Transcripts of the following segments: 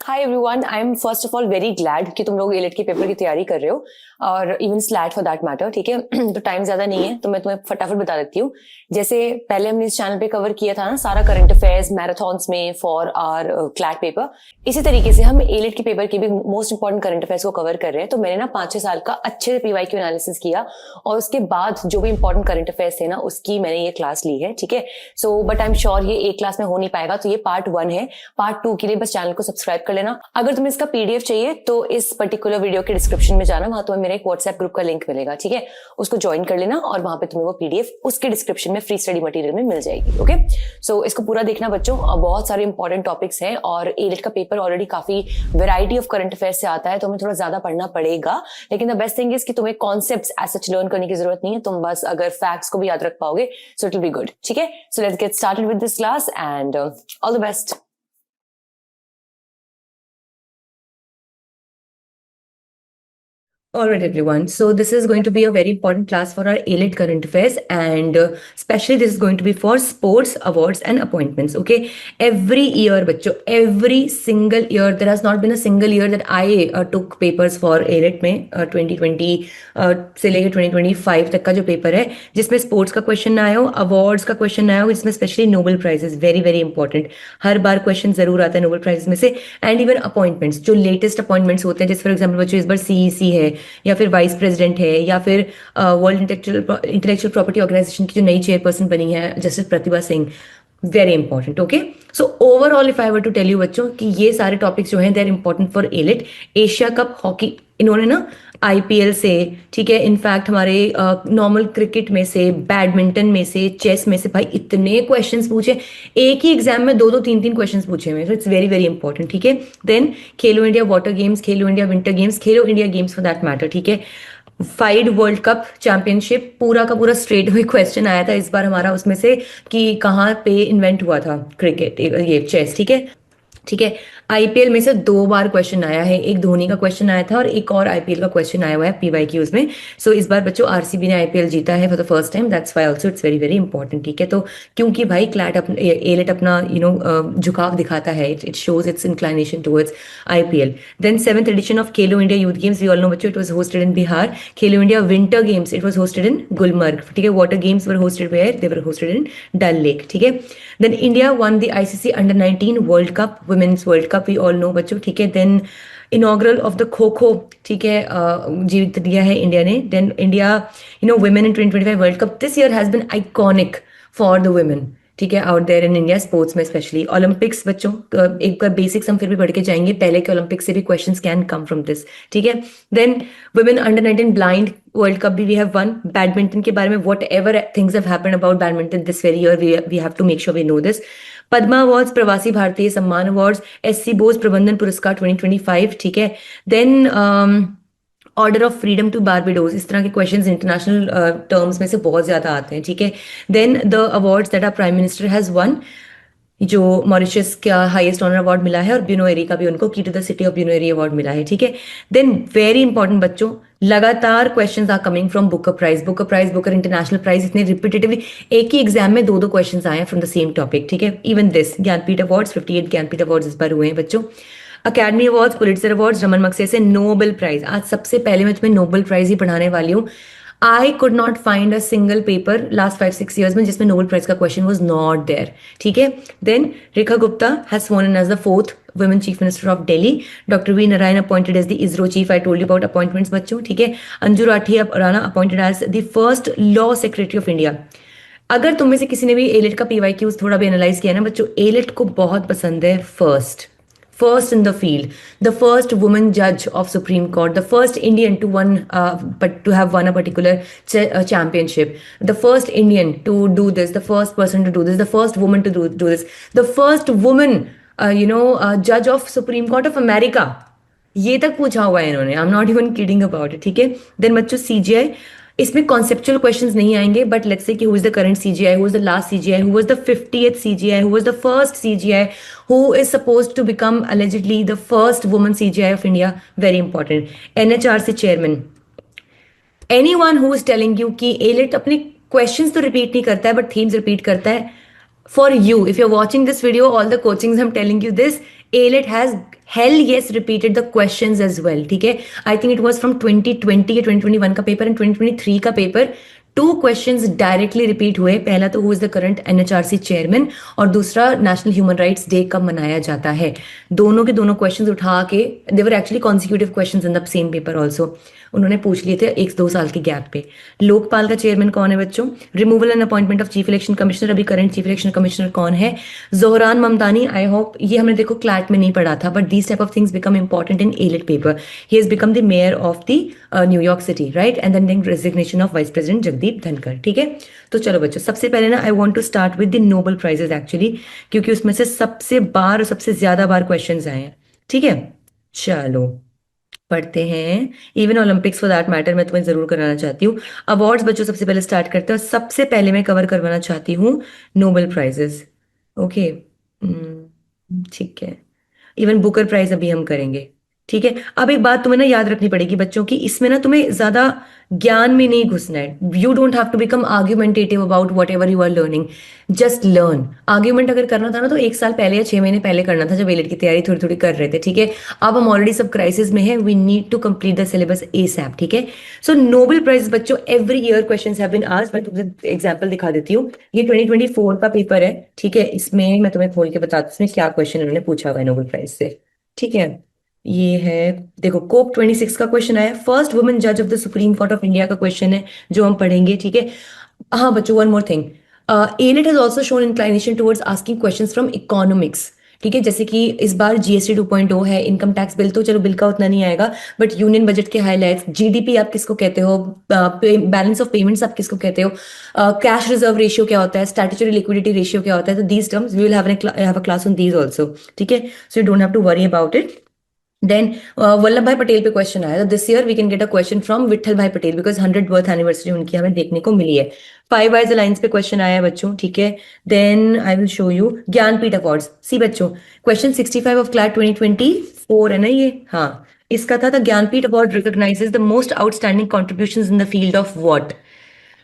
Hi everyone, I am first of all very glad कि तुम लोग एलेट के पेपर की तैयारी कर रहे हो और even slate for that matter. ठीक है तो टाइम ज्यादा नहीं है तो मैं तुम्हें फटाफट बता देती हूँ। जैसे पहले हमने इस चैनल पे कवर किया था ना सारा करंट अफेयर्स मैराथन्स में फॉर आवर क्लैट पेपर, इसी तरीके से हम एलेट के पेपर के भी मोस्ट इंपॉर्टेंट करंट अफेयर्स को कवर कर रहे हैं। तो मैंने ना 5-6 साल का अच्छे से पीवाईक्यू एनालिसिस किया और उसके बाद जो भी इंपॉर्टेंट करंट अफेयर्स थे ना उसकी मैंने ये क्लास ली है। ठीक है so but I am sure ये एक क्लास में हो नहीं पाएगा, तो ये पार्ट 1 है। पार्ट 2 के लिए बस चैनल को सब्सक्राइब कर लेना। अगर तुम्हें इसका पीडीएफ चाहिए तो इस पर्टिकुलर वीडियो के डिस्क्रिप्शन में जाना, वहां तुम्हें मेरा एक व्हाट्सएप ग्रुप का लिंक मिलेगा। ठीक है उसको ज्वाइन कर लेना और वहां पे तुम्हें वो पीडीएफ उसके डिस्क्रिप्शन में फ्री स्टडी मटेरियल में मिल जाएगी। ओके सो इसको पूरा देखना बच्चों, बहुत सारे इंपॉर्टेंट टॉपिक्स हैं और एलेट का पेपर ऑलरेडी काफी वैरायटी ऑफ करंट अफेयर्स से आता है तो हमें थोड़ा ज्यादा पढ़ना पड़ेगा। लेकिन द बेस्ट थिंग इज कि तुम्हें कॉन्सेप्ट्स एज सच लर्न करने की जरूरत नहीं है, तुम बस अगर फैक्ट्स को भी याद रख पाओगे so it will be good. ठीक है so let's get started with this class and all the best. All right, everyone. So this is going to be a very important class for our ALET current affairs, and especially this is going to be for sports awards and appointments. Okay, every year, बच्चों, every single year there has not been a single year that I took papers for ALET में 2020 से लेकर 2025 तक का जो paper है जिसमें sports का क्वेश्चन ना आया हो, अवार्ड्स का क्वेश्चन ना आया हो, इसमें specially Nobel prizes very very important. हर बार क्वेश्चन जरूर आता है नोबेल प्राइजेस में से, एंड इवन अपॉइंटमेंट्स जो लेटेस्ट अपॉइंटमेंट्स होते हैं, जैसे फॉर एग्जाम्पल बच्चों इस बार सीईसी है या फिर वाइस प्रेसिडेंट है या फिर वर्ल्ड इंटेलेक्चुअल प्रॉपर्टी ऑर्गेनाइजेशन की जो नई चेयरपर्सन बनी है justice Pratibha Singh, very important. Okay so overall if I were to tell you बच्चों कि ये सारे टॉपिक्स जो हैं they are important for AILET. Asia cup hockey इन्होंने ना आईपीएल से, ठीक है, इनफैक्ट हमारे नॉर्मल क्रिकेट में से, बैडमिंटन में से, चेस में से, भाई इतने क्वेश्चंस पूछे, एक ही एग्जाम में 2-2 3-3 क्वेश्चंस पूछे हुए, इट्स वेरी वेरी इंपॉर्टेंट। ठीक है then Khelo India water games, Khelo India winter games, Khelo India games for that matter. ठीक है फाइड वर्ल्ड कप चैंपियनशिप पूरा का पूरा स्ट्रेट हुए क्वेश्चन आया था इस बार हमारा उसमें से कि कहाँ पे इन्वेंट हुआ था क्रिकेट, ये चेस। ठीक है ठीक है आईपीएल में से 2 बार क्वेश्चन आया है, एक धोनी का क्वेश्चन आया था और एक और आईपीएल का क्वेश्चन आया हुआ है पीवाईक्यूज में। सो इस बार बच्चों आरसीबी ने आईपीएल जीता है for the first time, that's why also it's very very important. ठीक है तो क्योंकि भाई क्लैट एलेट अपना झुकाव दिखाता है, it shows its inclination towards IPL. Then 7th edition of Khelo India youth games, we all know बच्चों, it was hosted in Bihar. Khelo India winter games, it was hosted in Gulmarg. ठीक है water games were hosted where, they were hosted in Dal lake. ठीक है then India won the ICC under 19 world cup, women's world cup, we all know बच्चों। ठीक है then inaugural of the kho kho, ठीक है, जीत दिया है इंडिया ने। Then India women in 2025 world cup this year has been iconic for the women, ठीक है, out there in India sports में स्पेशली। ओलंपिक्स बच्चों एक बार बेसिक्स हम फिर भी बढ़ के जाएंगे, पहले के ओलंपिक्स से भी questions can come from this. ठीक है then women under 19 blind world cup भी वी हैव वन। बैडमिंटन के बारे में whatever things have happened about badminton this very year we have to make sure we know this. Padma awards, Pravasi Bharatiya सम्मान awards, SC Bose प्रबंधन पुरस्कार 2025। ठीक है then order of freedom to Barbados, इस तरह के क्वेश्चंस इंटरनेशनल टर्म्स में से बहुत ज्यादा आते हैं। ठीक है then the awards that are prime minister has won, जो मॉरिशस का हाईएस्ट ऑनर अवार्ड मिला है, और ब्यूनो एरी का भी उनको key to the city of Buenos Aires award मिला है। ठीक है देन वेरी इंपॉर्टेंट बच्चों, लगातार questions are coming from Booker prize, Booker international prize, इतने रिपीटेटिवली एक ही एग्जाम में 2-2 क्वेश्चंस आए हैं फ्रॉम द सेम टॉपिक। ठीक है even this Jnanpith awards, 58 Jnanpith awards इस बार हुए हैं बच्चों। Academy awards, Pulitzer awards, Ramon Magsaysay, Nobel prize. आज सबसे पहले मैं तुम्हें नोबेल प्राइज ही पढ़ाने वाली हूँ। I could not find a single paper last 5-6 years में जिसमें नोबेल प्राइज का क्वेश्चन वॉज नॉट देयर। ठीक है then Rekha Gupta has sworn as the 4th women chief minister of Delhi. Dr. V. Narayan appointed as the ISRO chief. I told you about appointments बच्चों। ठीक है Anju Rathi Rana appointed as the first law secretary of India. अगर तुम में से किसी ने भी एलेट का पीवाईक्यूज थोड़ा भी एनालाइज किया ना बच्चों, एलेट को बहुत पसंद है first in the field, the first woman judge of Supreme Court, the first Indian to have won a particular championship, the first Indian to do this, the first person to do this, the first woman to do this, the first woman judge of Supreme Court of America, ये तक पूछा हुआ है इन्होंने। आई am not even kidding about it. ठीक है then बच्चों CGI, इसमें कॉन्सेप्चुअल क्वेश्चंस नहीं आएंगे, बट लेट्स से कि who is the current CJI, who is the last CJI, who was the 50th CJI, who was the first CJI, who is supposed to become allegedly the first woman CGI of India, very important. NHRC chairman, anyone who is telling you कि AILET अपने questions तो repeat नहीं करता है but themes repeat करता है, for you, if you're watching this video, all the coachings I'm telling you this, ALET has hell yes repeated the questions as well, ठीक है. I think it was from 2020 या 2021 का paper and 2023 का paper. 2 questions directly repeat हुए. पहला तो who is the current NHRC chairman और दूसरा नेशनल ह्यूमन राइट्स डे कब मनाया जाता है. दोनों के दोनों क्वेश्चंस उठा के they were actually consecutive questions in the same paper also. उन्होंने पूछ लिए थे 1-2 साल के गैप पे. लोकपाल का चेयरमैन कौन है बच्चों? Removal and appointment of chief election commissioner, अभी करंट चीफ इलेक्शन कमिश्नर कौन है? जोहरान ममतानी. आई होप ये हमने देखो क्लैट में नहीं पढ़ा था, but these type of things become important in ALET पेपर. He has become the mayor of the New York city, right, and then resignation of vice president Jagdeep Dhankhar. ठीक है, तो चलो बच्चों, सबसे पहले ना I want to start with the Nobel prizes actually, क्योंकि उसमें से सबसे बार और सबसे ज्यादा बार क्वेश्चंस आए हैं. ठीक है, चलो पढ़ते हैं. Even Olympics for that matter मैं तुम्हें जरूर कराना चाहती हूँ. अवार्ड्स बच्चों सबसे पहले स्टार्ट करते हैं, और सबसे पहले मैं कवर करवाना चाहती हूँ नोबेल प्राइजेस. ओके, ठीक है. इवन बुकर प्राइज अभी हम करेंगे. ठीक है, अब एक बात तुम्हें ना याद रखनी पड़ेगी बच्चों की, इसमें ना तुम्हें ज्यादा ज्ञान में नहीं घुसना है. You don't have to become argumentative about whatever you are learning. Just learn. Argument अगर करना था ना तो 1 साल पहले या 6 महीने पहले करना था, जब ALET की तैयारी थोड़ी थोड़ी कर रहे थे. ठीक है, अब हम ऑलरेडी सब क्राइसिस में है. We need to complete the syllabus ASAP. ठीक है, सो नोबेल प्राइज बच्चों every year questions have been asked. मैं तुम्हें एग्जांपल दिखा देती हूँ. ये 2024 का पेपर है. ठीक है, इसमें मैं तुम्हें खोल के बताती हूँ इसमें क्या क्वेश्चन उन्होंने पूछा हुआ है नोबेल प्राइज से. ठीक है, ये है, देखो COP 26 का क्वेश्चन आया. फर्स्ट वुमेन जज of the supreme court of India का क्वेश्चन है जो हम पढ़ेंगे. ठीक है, हाँ बच्चों, one more thing, ALET has also shown inclination towards asking questions from economics. ठीक है, जैसे कि इस बार GST 2.0 है, इनकम टैक्स बिल, तो चलो बिल का उतना नहीं आएगा, बट यूनियन बजट के हाईलाइट्स, GDP आप किसको कहते हो, बैलेंस ऑफ पेमेंट्स आप किसको कहते हो, कैश रिजर्व रेशियो क्या होता है, स्टैट्यूटरी लिक्विडिटी रेशियो क्या होता है. तो these terms we will have a class on these also. ठीक है, so you don't have to worry about it. Then Vallabh bhai Patel पे क्वेश्चन आया. This year we can get a question from Vithal bhai Patel because 100th birth anniversary उनकी हमें देखने को मिली है. 5 eyes alliance पे क्वेश्चन आया है बच्चों. ठीक है, then I will show you Jnanpith awards. See बच्चों, क्वेश्चन 65 ऑफ क्लैट 2024 है ना ये. हाँ, इसका था the Jnanpith award recognises the most outstanding contributions in the field of what?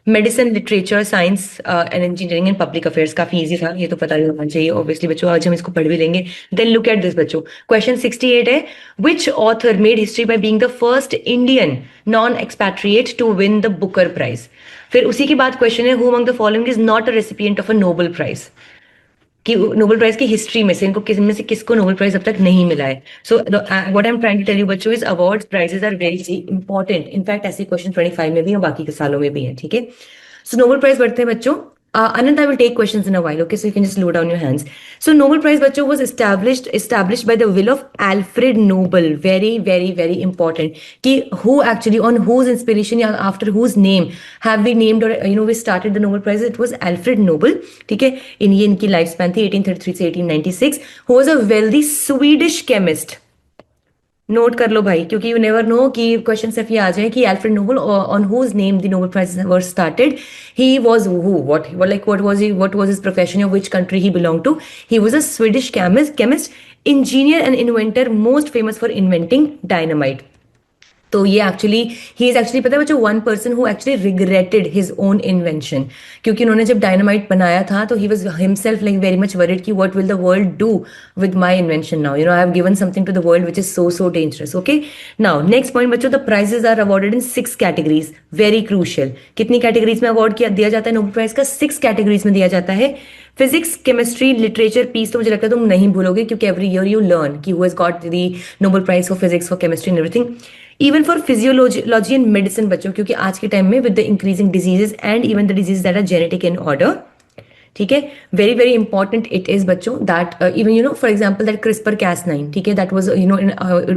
Medicine, literature, science and engineering and public affairs. काफी इजी था, ये तो पता ही होना चाहिए ऑब्वियसली बच्चों. आज हम इसको पढ़ भी लेंगे. देन लुक एट दिस बच्चों, क्वेश्चन 68 है, which author made history by being the first Indian non expatriate to win the Booker prize. फिर उसी के बाद क्वेश्चन है, who among the following is not a recipient of a Nobel prize. कि Nobel prize की history में से इनको किस में से किसको नोबेल प्राइज अब तक नहीं मिला है. So what I am trying to tell you बच्चों is awards prizes are very important. In fact ऐसे क्वेश्चन 25 में भी और बाकी के सालों में भी है. ठीक है, सो नोबेल प्राइज बढ़ते हैं बच्चों. Anand, I will take questions in a while, okay? So you can just slow down your hands. So Nobel Prize, बच्चों, was established by the will of Alfred Nobel. Very, very, very important. कि who actually, on whose inspiration या after whose name have we named or we started the Nobel Prize? It was Alfred Nobel. ठीक है, ये इनकी life span थी 1833 से 1896. Who was a wealthy Swedish chemist. नोट कर लो भाई, क्योंकि यू नेवर नो कि क्वेश्चन सिर्फ ये आ जाए कि Alfred Nobel on whose name the Nobel prize were started. He was who, what was his profession, which country he belong to. He was a Swedish chemist, engineer and inventor, most famous for inventing dynamite. तो ये actually he is actually, पता है बच्चों, one person who actually regretted his own invention. क्योंकि उन्होंने जब dynamite बनाया था तो he was himself like very much worried कि what will the world do with my invention now. I have given something to the world which is so dangerous. Okay, now next point बच्चों, the prizes are awarded in 6 categories. Very crucial. कितनी categories में award दिया जाता है Nobel prize का? 6 categories में दिया जाता है. फिजिक्स, केमिस्ट्री, लिटरेचर, पीस तो मुझे लगता है तुम नहीं भूलोगे, क्योंकि एवरी ईयर यू लर्न कि who has got the Nobel prize for physics, for chemistry and everything. Even for physiology and medicine बच्चों, क्योंकि आज के टाइम में with the increasing diseases and even the disease that are genetic in order. ठीक है, very very important it is बच्चों that even for example that CRISPR Cas9, ठीक है, दैट वाज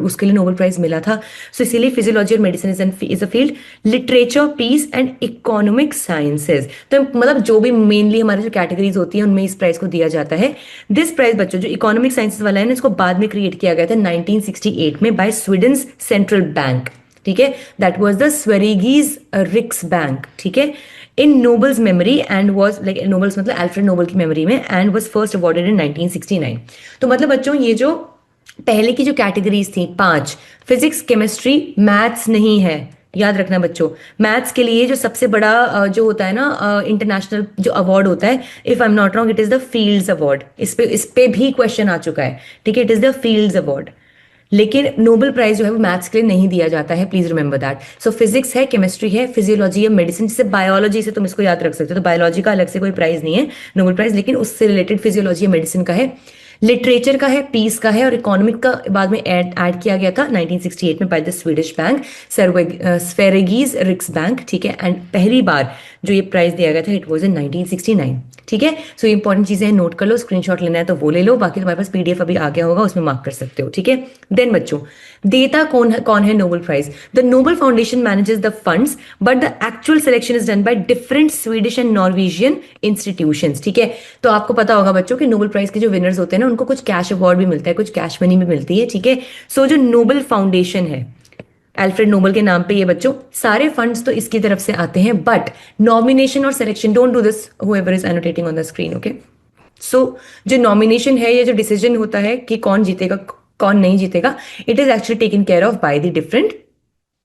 उसके लिए नोबेल प्राइज मिला था. सो इसीलिए फिजियोलॉजी और medicine is a field. Literature, peace and economic sciences, तो मतलब जो भी मेनली हमारी जो कैटेगरीज होती है उनमें इस प्राइज को दिया जाता है. दिस प्राइज बच्चों जो इकोनॉमिक साइंसेज वाला है ना, इसको बाद में क्रिएट किया गया था 1968 में बाय स्वीडन्स सेंट्रल बैंक. ठीक है, दैट वाज द स्वेरिगीज रिक्स बैंक. ठीक है, in Nobel's memory and was like, Nobel's मतलब अल्फ्रेड नोबल की मेमोरी में, and was first awarded in 1969. तो मतलब बच्चों ये जो पहले की जो कैटेगरीज थी 5, फिजिक्स, केमिस्ट्री, मैथ्स नहीं है, याद रखना बच्चों, मैथ्स के लिए जो सबसे बड़ा जो होता है ना इंटरनेशनल जो अवार्ड होता है, if I am not wrong, it is the fields award. इस पे भी क्वेश्चन आ चुका है, ठीक है, it is the fields award. लेकिन नोबेल प्राइज जो है वो मैथ्स के लिए नहीं दिया जाता है, please remember that. So physics है, केमिस्ट्री है, फिजियोलॉजी है, मेडिसिन, जैसे बायोलॉजी से तुम इसको याद रख सकते हो, तो बायोलॉजी का अलग से कोई प्राइज नहीं है नोबेल प्राइज, लेकिन उससे रिलेटेड फिजियोलॉजी या मेडिसिन का है, लिटरेचर का है, पीस का है, और इकोनॉमिक का बाद में ऐड किया गया था 1968 में बाय द स्वीडिश बैंक स्वेरेगीज रिक्स बैंक, ठीक है। एंड पहली बार जो ये प्राइज दिया गया था इट वाज इन 1969, ठीक है। सो ये इंपॉर्टेंट चीजें नोट कर लो, स्क्रीनशॉट लेना है तो वो ले लो, बाकी तुम्हारे पास पीडीएफ अभी आ गया होगा, उसमें मार्क कर सकते हो, ठीक है। देन बच्चों, देता कौन है Nobel prize? The Nobel foundation manages the funds, but the actual selection is done by different Swedish and Norwegian institutions, ठीक है। तो आपको पता होगा बच्चों कि नोबेल प्राइज के जो विनर्स होते हैं ना, उनको कुछ कैश अवार्ड भी मिलता है, कुछ कैश मनी भी मिलती है, ठीक है। सो जो नोबेल फाउंडेशन है अल्फ्रेड नोबेल के नाम पे, ये बच्चों सारे फंड्स तो इसकी तरफ से आते हैं, बट नॉमिनेशन और selection, don't do this whoever is annotating on the screen, okay. So जो नॉमिनेशन है या जो डिसीजन होता है कि कौन जीतेगा कौन नहीं जीतेगा, it is actually taken care of by the different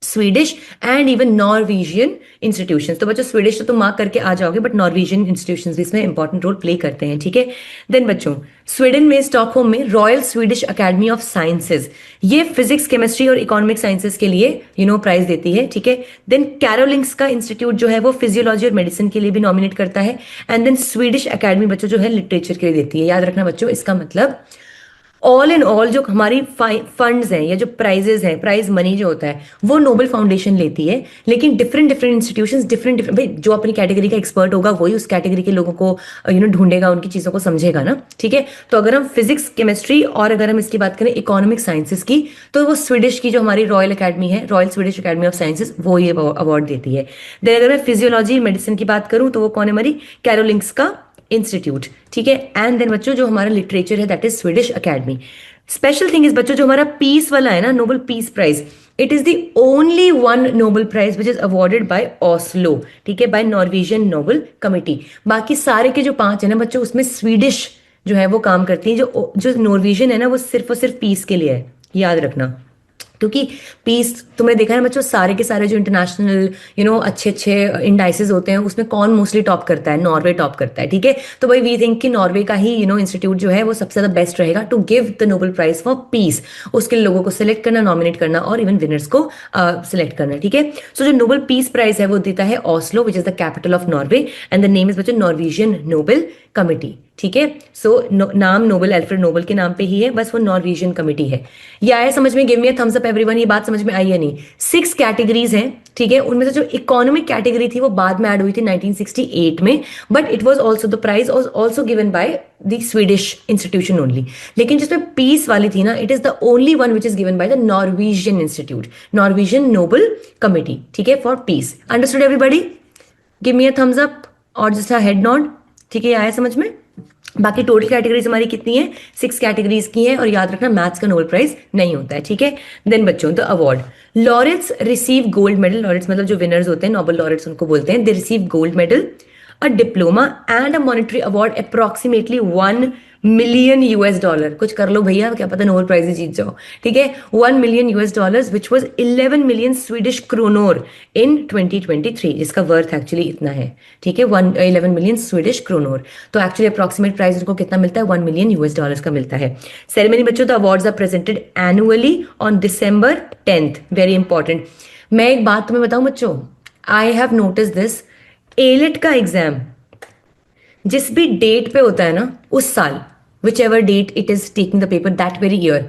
Swedish and even Norwegian institutions. तो बच्चों स्वीडिश तो तुम मार्क करके आ जाओगे, बट नॉर्वेजियन इंस्टीट्यूशंस भी इसमें इंपॉर्टेंट रोल प्ले करते हैं, ठीक है। देन बच्चों, स्वीडन में स्टॉकहोम में royal Swedish academy of sciences, ये फिजिक्स, केमिस्ट्री और इकोनॉमिक साइंसेज के लिए प्राइज देती है, ठीक है। देन कैरोलिंग्स का इंस्टीट्यूट जो है वो फिजियोलॉजी और मेडिसिन के लिए भी नॉमिनेट करता है। एंड देन स्वीडिश अकेडमी बच्चों जो है लिटरेचर के लिए देती है। याद रखना बच्चों, इसका मतलब ऑल इन ऑल जो हमारी फंड्स हैं या जो प्राइजेस हैं, प्राइज मनी जो होता है वो नोबेल फाउंडेशन लेती है, लेकिन डिफरेंट इंस्टीट्यूशंस डिफरेंट भाई जो अपनी कैटेगरी का एक्सपर्ट होगा वही उस कैटेगरी के लोगों को ढूंढेगा, उनकी चीजों को समझेगा ना, ठीक है। तो अगर हम फिजिक्स, केमिस्ट्री और अगर हम इसकी बात करें इकोनॉमिक साइंसेस की, तो वो स्वीडिश की जो हमारी रॉयल अकेडमी है, royal Swedish academy of sciences, वो ये अवार्ड देती है। देन अगर मैं फिजियोलॉजी मेडिसिन की बात करूं तो वो कौन है? हमारी कैरोलिंग्स का इंस्टीट्यूट, ठीक है। एंड देन बच्चों जो हमारा लिटरेचर है that is Swedish academy. Special thing is बच्चों जो हमारा पीस वाला है ना, Nobel peace prize, it is the only one Nobel prize which is awarded by Oslo, ठीक है, बाय नॉर्वेजियन नोबेल कमिटी। बाकी सारे के जो 5 है ना बच्चों, उसमें स्वीडिश जो है वो काम करती है, जो नॉर्वेजियन है ना वो सिर्फ और सिर्फ पीस के लिए है, याद रखना। क्योंकि पीस तुमने देखा है बच्चों, सारे के सारे जो इंटरनेशनल अच्छे अच्छे इंडाइसेस होते हैं उसमें कौन मोस्टली टॉप करता है? नॉर्वे टॉप करता है, ठीक है। तो भाई वी थिंक कि नॉर्वे का ही इंस्टीट्यूट जो है वो सबसे ज्यादा बेस्ट रहेगा to give the Nobel prize for peace. उसके लोगों को सिलेक्ट करना, नॉमिनेट करना और इवन विनर्स को सिलेक्ट करना, ठीक है। सो जो नोबेल पीस प्राइज है वो देता है Oslo which is the capital of Norway, and the name is बच्चों नॉर्वेजियन नोबेल कमिटी, ठीक है। सो नाम नोबेल अल्फ्रेड नोबेल के नाम पे ही है, बस वो नॉर्वेजियन कमिटी है। ये आया समझ में? Give me a thumbs up everyone, ये बात समझ में आई या नहीं? 6 कैटेगरीज हैं, ठीक है। उनमें से जो इकोनॉमिक कैटेगरी थी वो बाद में ऐड हुई थी 1968 में, but it was also the prize was also given by the Swedish institution only. लेकिन जिसमें पीस वाली थी ना, it is the only one which is given by the Norwegian institute, Norwegian Nobel committee, ठीक है, for peace. Understood everybody? Give me a thumbs up और just a head nod, ठीक है, आया समझ में? बाकी टोटल कैटेगरीज हमारी कितनी है? 6 कैटेगरीज की है, और याद रखना मैथ्स का नोबेल प्राइज नहीं होता है, ठीक है। देन बच्चों the award, laureates receive gold medal, laureates मतलब जो विनर्स होते हैं, नोबेल लॉरेट्स उनको बोलते हैं, they receive gold medal, a diploma and a monetary award approximately $1 million। कुछ कर लो भैया, क्या पता नोबेल प्राइज जीत जाओ, ठीक है। $1 million which was 11 million Swedish kronor in 2023, जिसका वर्थ एक्चुअली इतना है, ठीक है, 11 मिलियन स्वीडिश क्रोनोर। तो एक्चुअली अप्रोक्सीमेट प्राइस उनको कितना मिलता है? $1 million का मिलता है। सेरेमनी बच्चों the awards are presented annually on December 10th, very important. मैं एक बात तुम्हें बताऊं बच्चों, I have notice this, AILET का एग्जाम जिस भी डेट पे होता है ना उस साल, whichever date it is taking the paper that very year,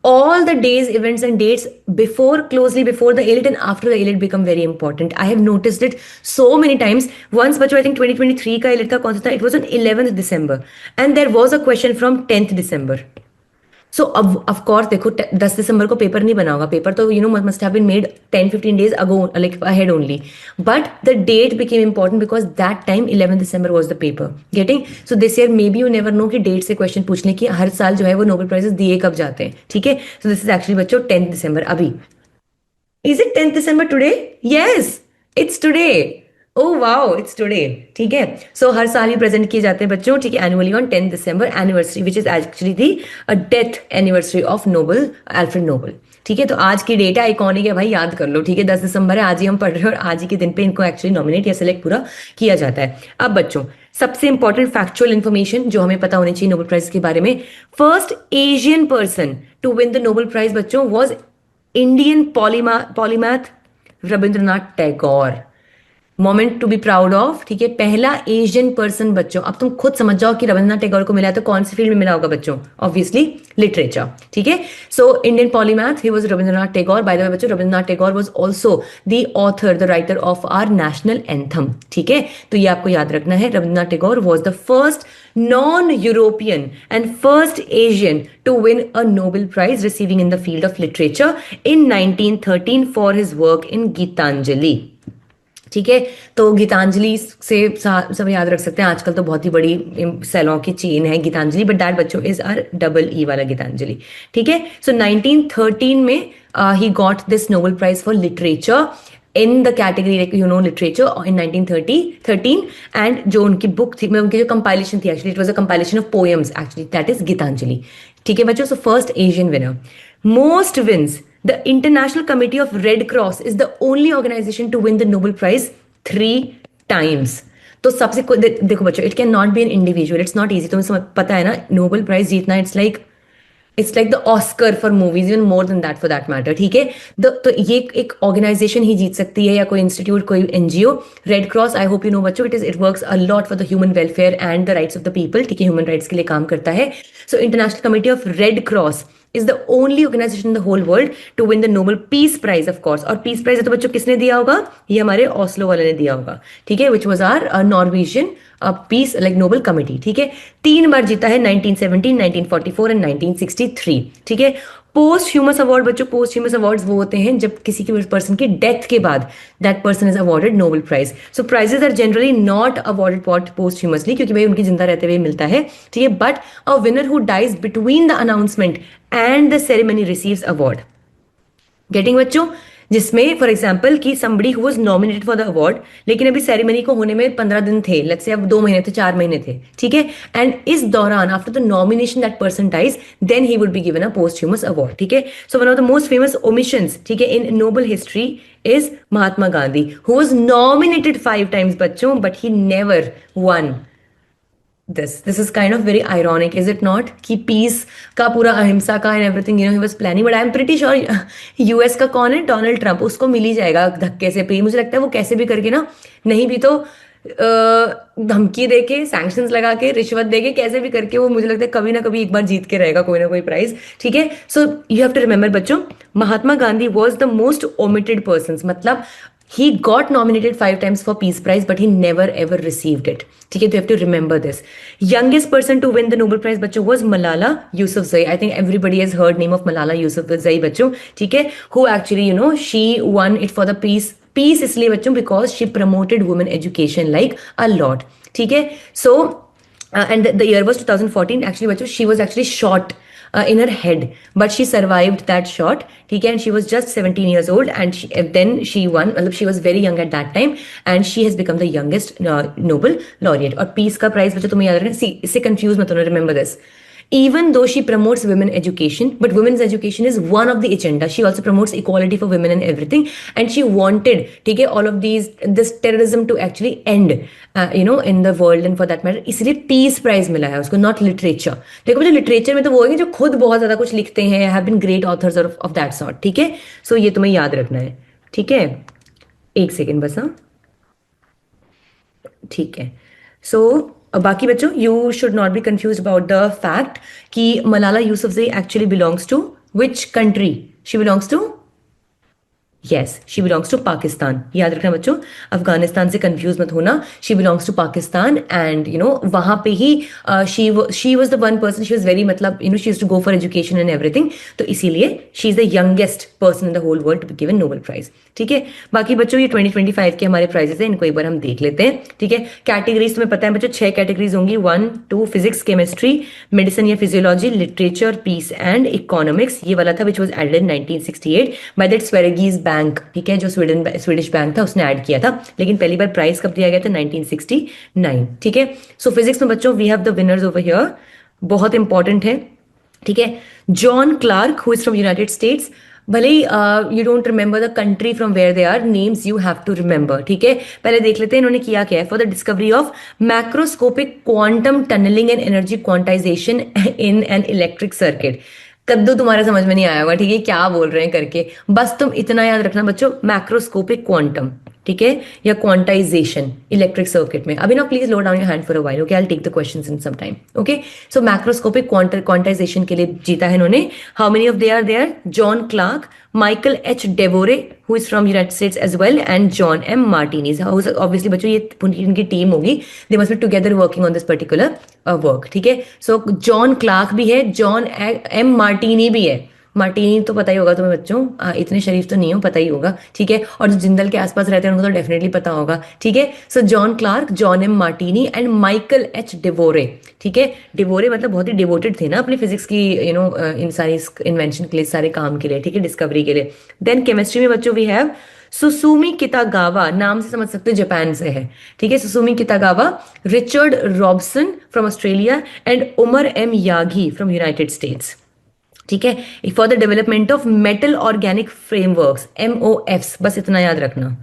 all the days, events and dates before, closely before the AILET and after the AILET become very important. I have noticed it so many times. Once बच्चों I think 2023 का AILET का कौन सा था? It was on 11th December and there was a question from 10th December. सो अब of course देखो 10 दिसंबर को paper नहीं बना होगा, पेपर तो must have been made 10-15 days ago, like ahead only, but the date became important because that time 11 December was the paper getting. So this year maybe you never know कि date से question पूछने की, हर साल जो है वो Nobel prizes दिए कब जाते हैं, ठीक है। सो दिस इज एक्चुअली बच्चों 10th December। अभी is it 10th December today? Yes it's today. Oh wow, it's today. ठीक है, सो हर साल ही प्रेजेंट किए जाते हैं बच्चों, ठीक है, annually on 10 December anniversary which is actually the death anniversary of Nobel, Alfred Nobel. ठीक है, तो आज की डेट है, आइकॉनिक है भाई, याद कर लो। ठीक है, 10 दिसंबर है, आज ही हम पढ़ रहे हैं और आज ही के दिन पे इनको एक्चुअली नॉमिनेट या सिलेक्ट पूरा किया जाता है। अब बच्चों, सबसे इंपॉर्टेंट फैक्चुअल इन्फॉर्मेशन जो हमें पता होनी चाहिए नोबेल प्राइज के बारे में, first Asian person to win the Nobel prize बच्चों was Indian polymath Rabindranath Tagore. Moment to be proud of. ठीक है, पहला एशियन पर्सन बच्चों। अब तुम खुद समझ जाओ कि रविंद्रनाथ टैगोर को मिला है तो कौन सी फील्ड में मिला होगा बच्चों, ऑब्वियसली लिटरेचर। ठीक है, so Indian polymath he was Rabindranath Tagore. By the way बच्चों, Rabindranath Tagore was also the author, the writer of our national anthem. ठीक है, तो ये आपको याद रखना है, Rabindranath Tagore was the first non European and first Asian to win a Nobel prize receiving in the field of literature in 1913 for his work in Gitanjali. ठीक है, तो गीतांजलि से सब याद रख सकते हैं, आजकल तो बहुत ही बड़ी सेलों की चेन है गीतांजलि, बट दैट बच्चों इज आर डबल ई वाला गीतांजलि। ठीक है, सो 1913 में he got this Nobel prize for literature in the category like you know literature in 1913 and जो उनकी बुक थी, उनकी जो कंपाइलेशन थी, actually it was a compilation of poems actually, that is Gitanjali. ठीक है बच्चों, so first Asian winner. Most wins, the International Committee of Red Cross is the only organization to win the Nobel Prize 3 times. तो सबसे देखो बच्चों, it can not B an individual, it's not easy. तुम्हें पता है ना, Nobel prize जीतना it's like the Oscar for movies, even more than that for that matter. ठीक है, तो ये एक ऑर्गेनाइजेशन ही जीत सकती है या कोई इंस्टीट्यूट, कोई NGO. Red cross, I hope you know बच्चों, it works a lot for the human welfare and the rights of the people. ठीक है, ह्यूमन राइट्स के लिए काम करता है। So international committee of red cross is the only organization in the whole world to win the Nobel Peace Prize, of course। और peace prize तो बच्चों किसने दिया होगा, ये हमारे ऑस्लो वाले ने दिया होगा। ठीक है, which was our Norwegian peace like Nobel committee. ठीक है, 3 बार जीता है, 1917, 1944 एंड 1963। ठीक है, पोस्ट ह्यूमस अवार्ड बच्चों, पोस्ट ह्यूमस अवार्ड्स वो होते हैं जब किसी की पर्सन की डेथ के बाद that person is awarded Nobel prize. So prizes are generally not awarded posthumously, क्योंकि भाई उनकी जिंदा रहते हुए मिलता है। ठीक है, but a winner who dies between the announcement and the ceremony receives award. Getting बच्चों, जिसमें फॉर एग्जाम्पल कि somebody who was nominated for the award, लेकिन अभी सेरेमनी को होने में 15 दिन थे, लेट्स से अब 2 महीने थे, 4 महीने थे। ठीक है, एंड इस दौरान after the nomination that person dies, then he would be given a posthumous award. ठीक है, so one of the most famous omissions, ठीक है, in Nobel history is Mahatma Gandhi, who was nominated 5 times बच्चों, but he never won this is kind of very ironic, is it not, कि piece का पूरा अहिंसा का and everything you know he was planning, but I am pretty sure US का कौन है, Donald Trump, उसको मिल ही जाएगा धक्के से पे। मुझे लगता है वो कैसे भी करके ना, नहीं भी तो धमकी दे के, सैंक्शंस लगा के, रिश्वत दे के, कैसे भी करके वो मुझे लगता है कभी ना कभी एक बार जीत के रहेगा कोई ना कोई प्राइज। ठीक है, so you have to remember बच्चों, Mahatma Gandhi was the most omitted person, मतलब he got nominated 5 times for Peace Prize, but he never ever received it. ठीक है, तो you have to remember this. Youngest person to win the Nobel Prize बच्चों was Malala Yousafzai. I think everybody has heard name of Malala Yousafzai बच्चों। ठीक है, who actually you know she won it for the peace इसलिए बच्चों because she promoted women education like a lot। ठीक है, so and the year was 2014 actually बच्चों, she was actually shot in her head, but she survived that shot। ठीक है, and she was just 17 years old and then she won, मतलब she was very young at that time and she has become the youngest Nobel laureate। और piece का prize बच्चों तुम्हें याद रखना, इससे कंफ्यूज मत होना, remember this. Even though she promotes women education, but women's education is one of the agenda. She also promotes equality for women and everything. And she wanted, ठीक है, all of this terrorism to actually end, you know, in the world and for that matter. इसलिए peace prize मिला है उसको, not literature। देखो मुझे literature में तो वो है जो खुद बहुत ज्यादा कुछ लिखते हैं, have been great authors of that sort। ठीक है, so ये तुम्हें याद रखना है। ठीक है, 1 सेकेंड बस। हाँ, ठीक है, सो बाकी बच्चों, you should not be confuse about the fact कि Malala Yousafzai actually belongs to which country. She belongs to, yes, she belongs to Pakistan. याद रखना बच्चों, अफगानिस्तान से कंफ्यूज मत होना, she belongs to Pakistan and you know वहां पे ही she was the one person, she was very, मतलब you know she used to go for education and everything, तो इसीलिए she is the youngest person in the whole world to be given Nobel prize. ठीक है, बाकी बच्चों ये 2025 के हमारे प्राइजेस हैं, इनको एक बार हम देख लेते हैं। ठीक है, कैटेगरीज तुम्हें पता है बच्चों, 6 कैटेगरीज होंगी, 1, 2 फिजिक्स, केमिस्ट्री, मेडिसिन या physiology, literature, peace and economics. ये वाला था which was added in 1968 by that Sveriges bank, ठीक है, जो स्वीडिश बैंक था उसने ऐड किया था, लेकिन पहली बार प्राइज कब दिया गया था? 1969, ठीक है। सो फिजिक्स में बच्चों we have the winners over here, बहुत इंपॉर्टेंट है, ठीक है। John Clark who is from United States, भले ही you don't remember the country from where they are, names you have to remember, ठीक है। पहले देख लेते हैं इन्होंने किया क्या है। For the discovery of macroscopic quantum tunnelling and energy quantization in an electric circuit. कद्दू तुम्हारे समझ में नहीं आया होगा, ठीक है, क्या बोल रहे हैं करके, बस तुम इतना याद रखना बच्चों, मैक्रोस्कोपिक क्वांटम, ठीक है, या क्वांटाइजेशन इलेक्ट्रिक सर्किट में। अभी ना please low down your hand for a while, okay, I will take the questions in some time, okay. So macroscopic quantization के लिए जीता है इन्होंने। How many of they are there? John Clark, Michael H Devoret who is from United States as well, and John M Martinis. Obviously बच्चों ये इनकी team होगी, they must be together working on this particular work, ठीक है। So John Clark भी है, John M Martini भी है। मार्टिनी तो पता ही होगा तुम्हें बच्चों, इतने शरीफ तो नहीं हो, पता ही होगा, ठीक है। और जो जिंदल के आसपास रहते हैं उनको तो डेफिनेटली पता होगा, ठीक है। So John Clark, John M Martinis and Michael H Devoret, ठीक है। डिवोरे मतलब बहुत ही डिवोटेड थे ना अपनी फिजिक्स की, इन सारी इन्वेंशन के लिए, सारे काम के लिए, ठीक है, डिस्कवरी के लिए। देन केमिस्ट्री में बच्चों वी हैव सुसुमी कितागावा, नाम से समझ सकते हो जापान से है, ठीक है, Susumu Kitagawa, Richard Robson from Australia and Omar M Yaghi from United States, ठीक है, for the development of metal organic frameworks, MOFs, बस इतना याद रखना,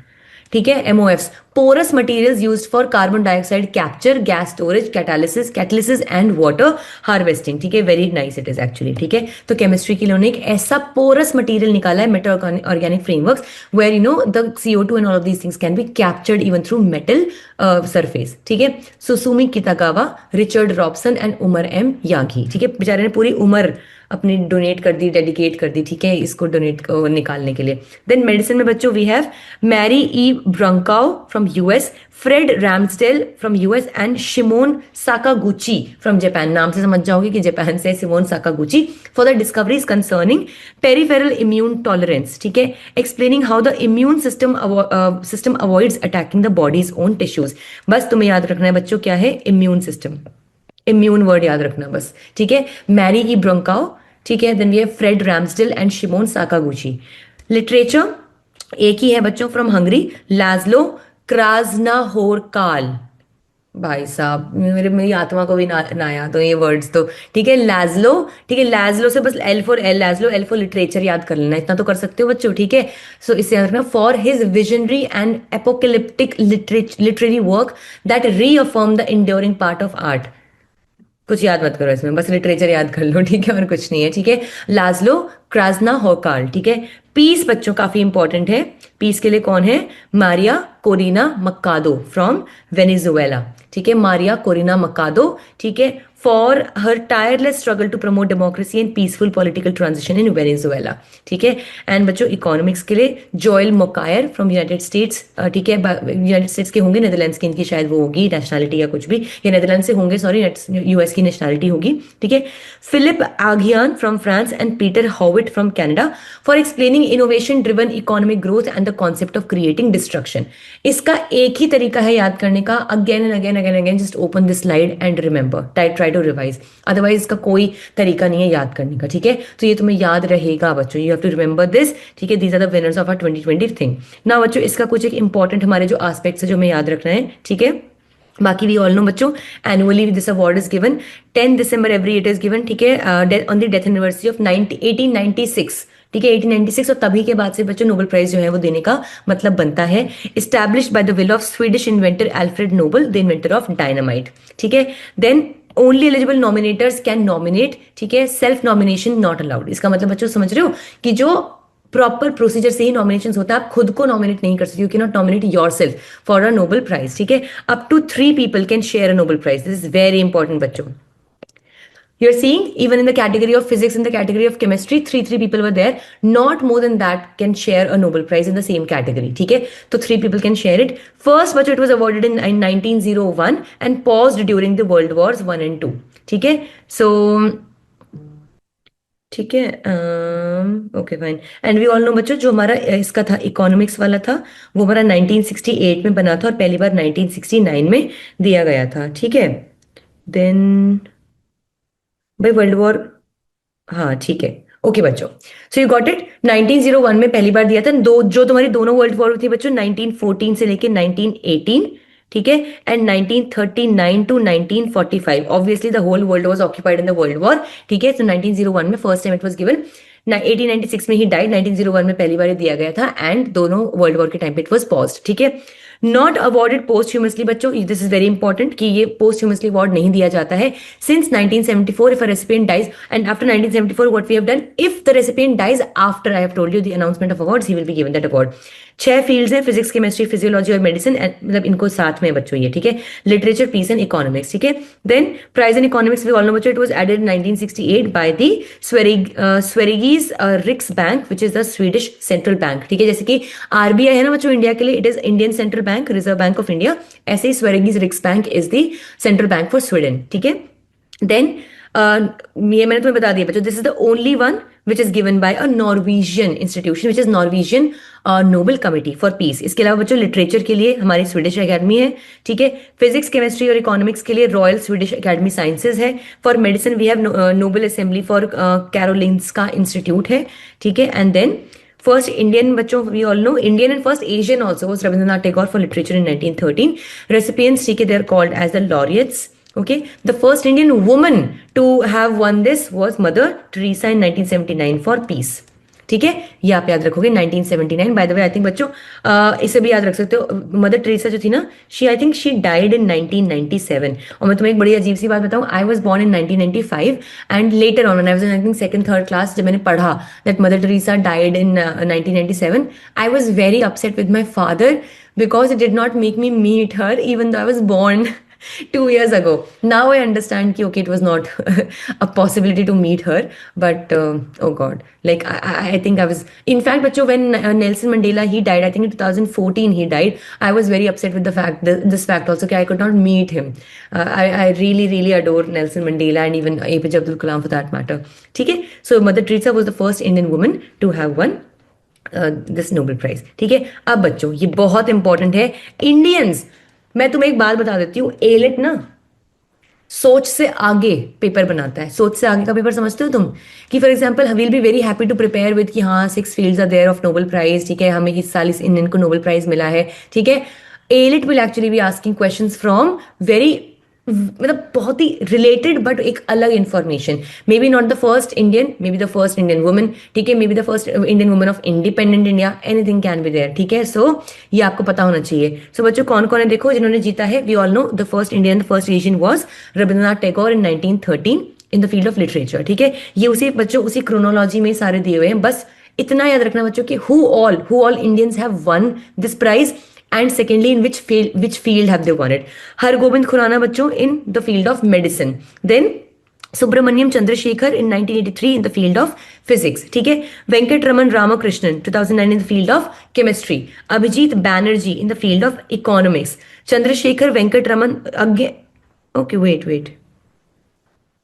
ठीक है। MOFs, porous materials used for carbon dioxide capture, gas storage, catalysis and water harvesting, ठीक है, very nice it is actually, ठीक है। तो केमिस्ट्री के लिए उन्होंने एक ऐसा पोरस मटेरियल निकाला है, metal organic frameworks, where the CO2 and all of these things can be captured even through metal surface, ठीक है। Susumu Kitagawa, Richard Robson and Omar M Yaghi, ठीक है, बेचारे ने पूरी उम्र अपनी डोनेट कर दी, डेडिकेट कर दी, ठीक है, इसको डोनेट निकालने के लिए। देन मेडिसिन में बच्चों we have Mary E Brunkow from US, Fred Ramsdell from US and Shimon Sakaguchi from Japan. नाम से समझ जाओगे कि जापान से Shimon Sakaguchi, for the discoveries concerning peripheral immune tolerance, ठीक है, explaining how the immune system avoids attacking the body's own tissues. बस तुम्हें याद रखना है बच्चों क्या है, इम्यून सिस्टम, इम्यून वर्ड याद रखना बस, ठीक है। मैरी ई ब्रोंकाओ, ठीक है, then we have Fred Ramsdell and Shimon Sakaguchi. Literature एक ही है बच्चों, फ्रॉम हंगरी, लाज्लो क्रास्नाहोरकाल, भाई साहब मेरी आत्मा को भी ना याद हो ये वर्ड्स तो, ठीक है। लाज्लो, ठीक है, लाज्लो से बस L for Laszlo, L for literature याद कर लेना, इतना तो कर सकते हो बच्चों, ठीक है। सो इससे याद रखना, for his visionary and apocalyptic literary work that reaffirm the enduring part of art. कुछ याद मत करो इसमें, बस लिटरेचर याद कर लो, ठीक है, और कुछ नहीं है, ठीक है। लाज्लो क्रास्ना होकाल, ठीक है। पीस बच्चों काफी इंपॉर्टेंट है, पीस के लिए कौन है? Maria Corina Machado from Venezuela, ठीक है, मारिया कोरिना मक्कादो, ठीक है, for her tireless struggle to promote democracy and peaceful political transition in Venezuela, ठीक है। एंड बच्चों इकोनॉमिक्स के लिए Joel Mokyr from United States, ठीक है, यूनाइटेड स्टेट्स के होंगे, नेदरलैंड्स की इनकी शायद वो होगी नेशनैलिटी या कुछ भी, या नेदरलैंड से होंगे, सॉरी, US की नेशनैलिटी होगी, ठीक है। Philippe Aghion from France and Peter Howitt from Canada for explaining innovation driven economic growth and the concept of creating destruction. इसका एक ही तरीका है याद करने का, again and again again again just open this slide and remember, try to revise, otherwise इसका कोई तरीका नहीं है याद करने का, ठीक है। तो ये तुम्हें याद रहेगा बच्चों, you have to remember this, ठीक है। These are the winners of our 2020 thing. ना बच्चों इसका कुछ एक इंपॉर्टेंट हमारे जो एस्पेक्ट्स है जो हमें याद रखना है, ठीक है। बाकी वी ऑल नो बच्चों, annually this award is given 10 December every it is given, ठीक है, on the death anniversary of 1896, ठीक है, 1896, और तभी के बाद से बच्चों नोबेल प्राइज जो है वो देने का मतलब बनता है। Established by the will of Swedish inventor Alfred Nobel, the inventor of dynamite, ठीक है। Then only eligible nominators can nominate, ठीक है, सेल्फ नॉमिनेशन नॉट अलाउड। इसका मतलब बच्चों समझ रहे हो कि जो प्रॉपर प्रोसीजर से ही नॉमिनेशन होता है, आप खुद को नॉमिनेट नहीं कर सकते, you can not nominate yourself for a Nobel prize, ठीक है। Up to 3 people can share a Nobel prize, this is very important बच्चों। You're seeing even in the category of physics, in the category of chemistry, three people were there. Not more than that can share a Nobel Prize in the same category. ठीक है, तो 3 people can share it. First बच्चों it was awarded in 1901 and paused during the World Wars 1 and 2. ठीक है, so ठीक है, okay fine. And we all know बच्चों जो हमारा इसका था इकोनॉमिक्स वाला था वो हमारा 1968 में बना था और पहली बार 1969 में दिया गया था, ठीक है। देन भाई वर्ल्ड वॉर, हाँ ठीक है, ओके बच्चों, सो यू गॉट इट। 1901 में पहली बार दिया था, जो तुम्हारी दोनों वर्ल्ड वॉर थी बच्चों, 1914 से लेके 1918, ठीक है, and 1939 to 1945, obviously the whole world was occupied in the world war, ठीक है। तो 1901 में first time it was given, 1896 में ही डाइड, 1901 में पहली बार दिया गया था, एंड दोनों वर्ल्ड वॉर के टाइम पे इट वाज पॉज्ड, ठीक है। नॉट अवॉर्डेड पोस्टह्यूमसली बच्चों, दिस इज वेरी इंपॉर्टेंट कि ये पोस्टह्यूमसली अवार्ड नहीं दिया जाता है since 1974 if a recipient dies, and after 1974 what we have done, if the recipient dies after I have told you the announcement of awards, he will be given that award. 6 fields हैं, physics, chemistry, physiology और medicine, मतलब इनको साथ में बच्चों ये, ठीक है। लिटरेचर, पीस एंड इकोनॉमिक्स, ठीक है। Then prize in economics we all know बच्चों, it was added in 1968 by the Sveriges Riksbank which is the Swedish central bank, ठीक है। जैसे कि आरबीआई है ना बच्चों इंडिया के लिए, it is Indian central bank, reserve bank of India, ऐसे ही स्वेरिगीज रिक्स bank is the central bank for Sweden, ठीक है। देन ये मैंने तुम्हें बता दिया बच्चों, this is the only one which is given bye a Norwegian institution which is Norwegian Nobel committee for piece. इसके अलावा बच्चों लिटरेचर के लिए हमारी स्वीडिश अकेडमी है, ठीक है। फिजिक्स, केमिस्ट्री और इकोनॉमिक्स के लिए रॉयल स्वीडिश अकेडमी साइंसेज है। For medicine we have Nobel Assembly for Karolinska Institute है, ठीक है। एंड देन फर्स्ट इंडियन बच्चों we all know, Indian and first Asian also was Rabindranath Tagore for literature in 1913। Recipients, ठीक है, they are called as the laureates, okay. The first Indian woman to have won this was Mother Teresa in 1979 for peace, ठीक है। ये आप याद रखोगे 1979। Bye the way I think बच्चों इसे भी याद रख सकते हो, मदर टेरेसा जो थी ना, she I think she died in 1997। और मैं तुम्हें एक बड़ी अजीब सी बात बताऊं, I was born in 1995 and later on I was in I think second third class, जब मैंने पढ़ा that Mother Teresa died in 1997, I was very upset with my father because it did not make me meet her even though I was born 2 years ago. Now I understand कि okay, it was not a possibility to meet her, but oh God, like I think I was. In fact, बच्चों, when Nelson Mandela he died, I think in 2014 he died. I was very upset with the fact this fact also कि I could not meet him. I really adore Nelson Mandela and even APJ Abdul Kalam for that matter. ठीक है? So Mother Teresa was the first Indian woman to have won this Nobel Prize. ठीक है? अब बच्चों ये बहुत important है, Indians. मैं तुम्हें एक बात बता देती हूँ, एलिट ना सोच से आगे पेपर बनाता है। सोच से आगे का पेपर समझते हो तुम, कि for example we'll be very happy to prepare with कि हाँ 6 fields are there of Nobel prize, ठीक है, हमें इस साल इस इंडियन को नोबेल प्राइज मिला है, ठीक है। Elite will actually be asking questions from very, मतलब बहुत ही रिलेटेड बट एक अलग information, may be not the first Indian, may be the first Indian woman, ठीक है, may be the first Indian woman of independent India, anything can be there, ठीक है। सो ये आपको पता होना चाहिए। सो बच्चों कौन कौन है देखो जिन्होंने जीता है, we all know the first Indian, the first Asian was Rabindranath Tagore in 1913 in the field of literature, ठीक है। ये उसी बच्चों उसी क्रोनोलॉजी में सारे दिए हुए हैं, बस इतना याद रखना बच्चों कि who all Indians have won this prize and secondly in which field have they won it. Hargobind Khurana bachcho in the field of medicine, then Subramaniam Chandrasekhar in 1983 in the field of physics, ठीक है। Venkat Raman Ramakrishnan 2009 in the field of chemistry, Abhijit Banerjee in the field of economics, Chandrasekhar Venkat Raman again, okay wait,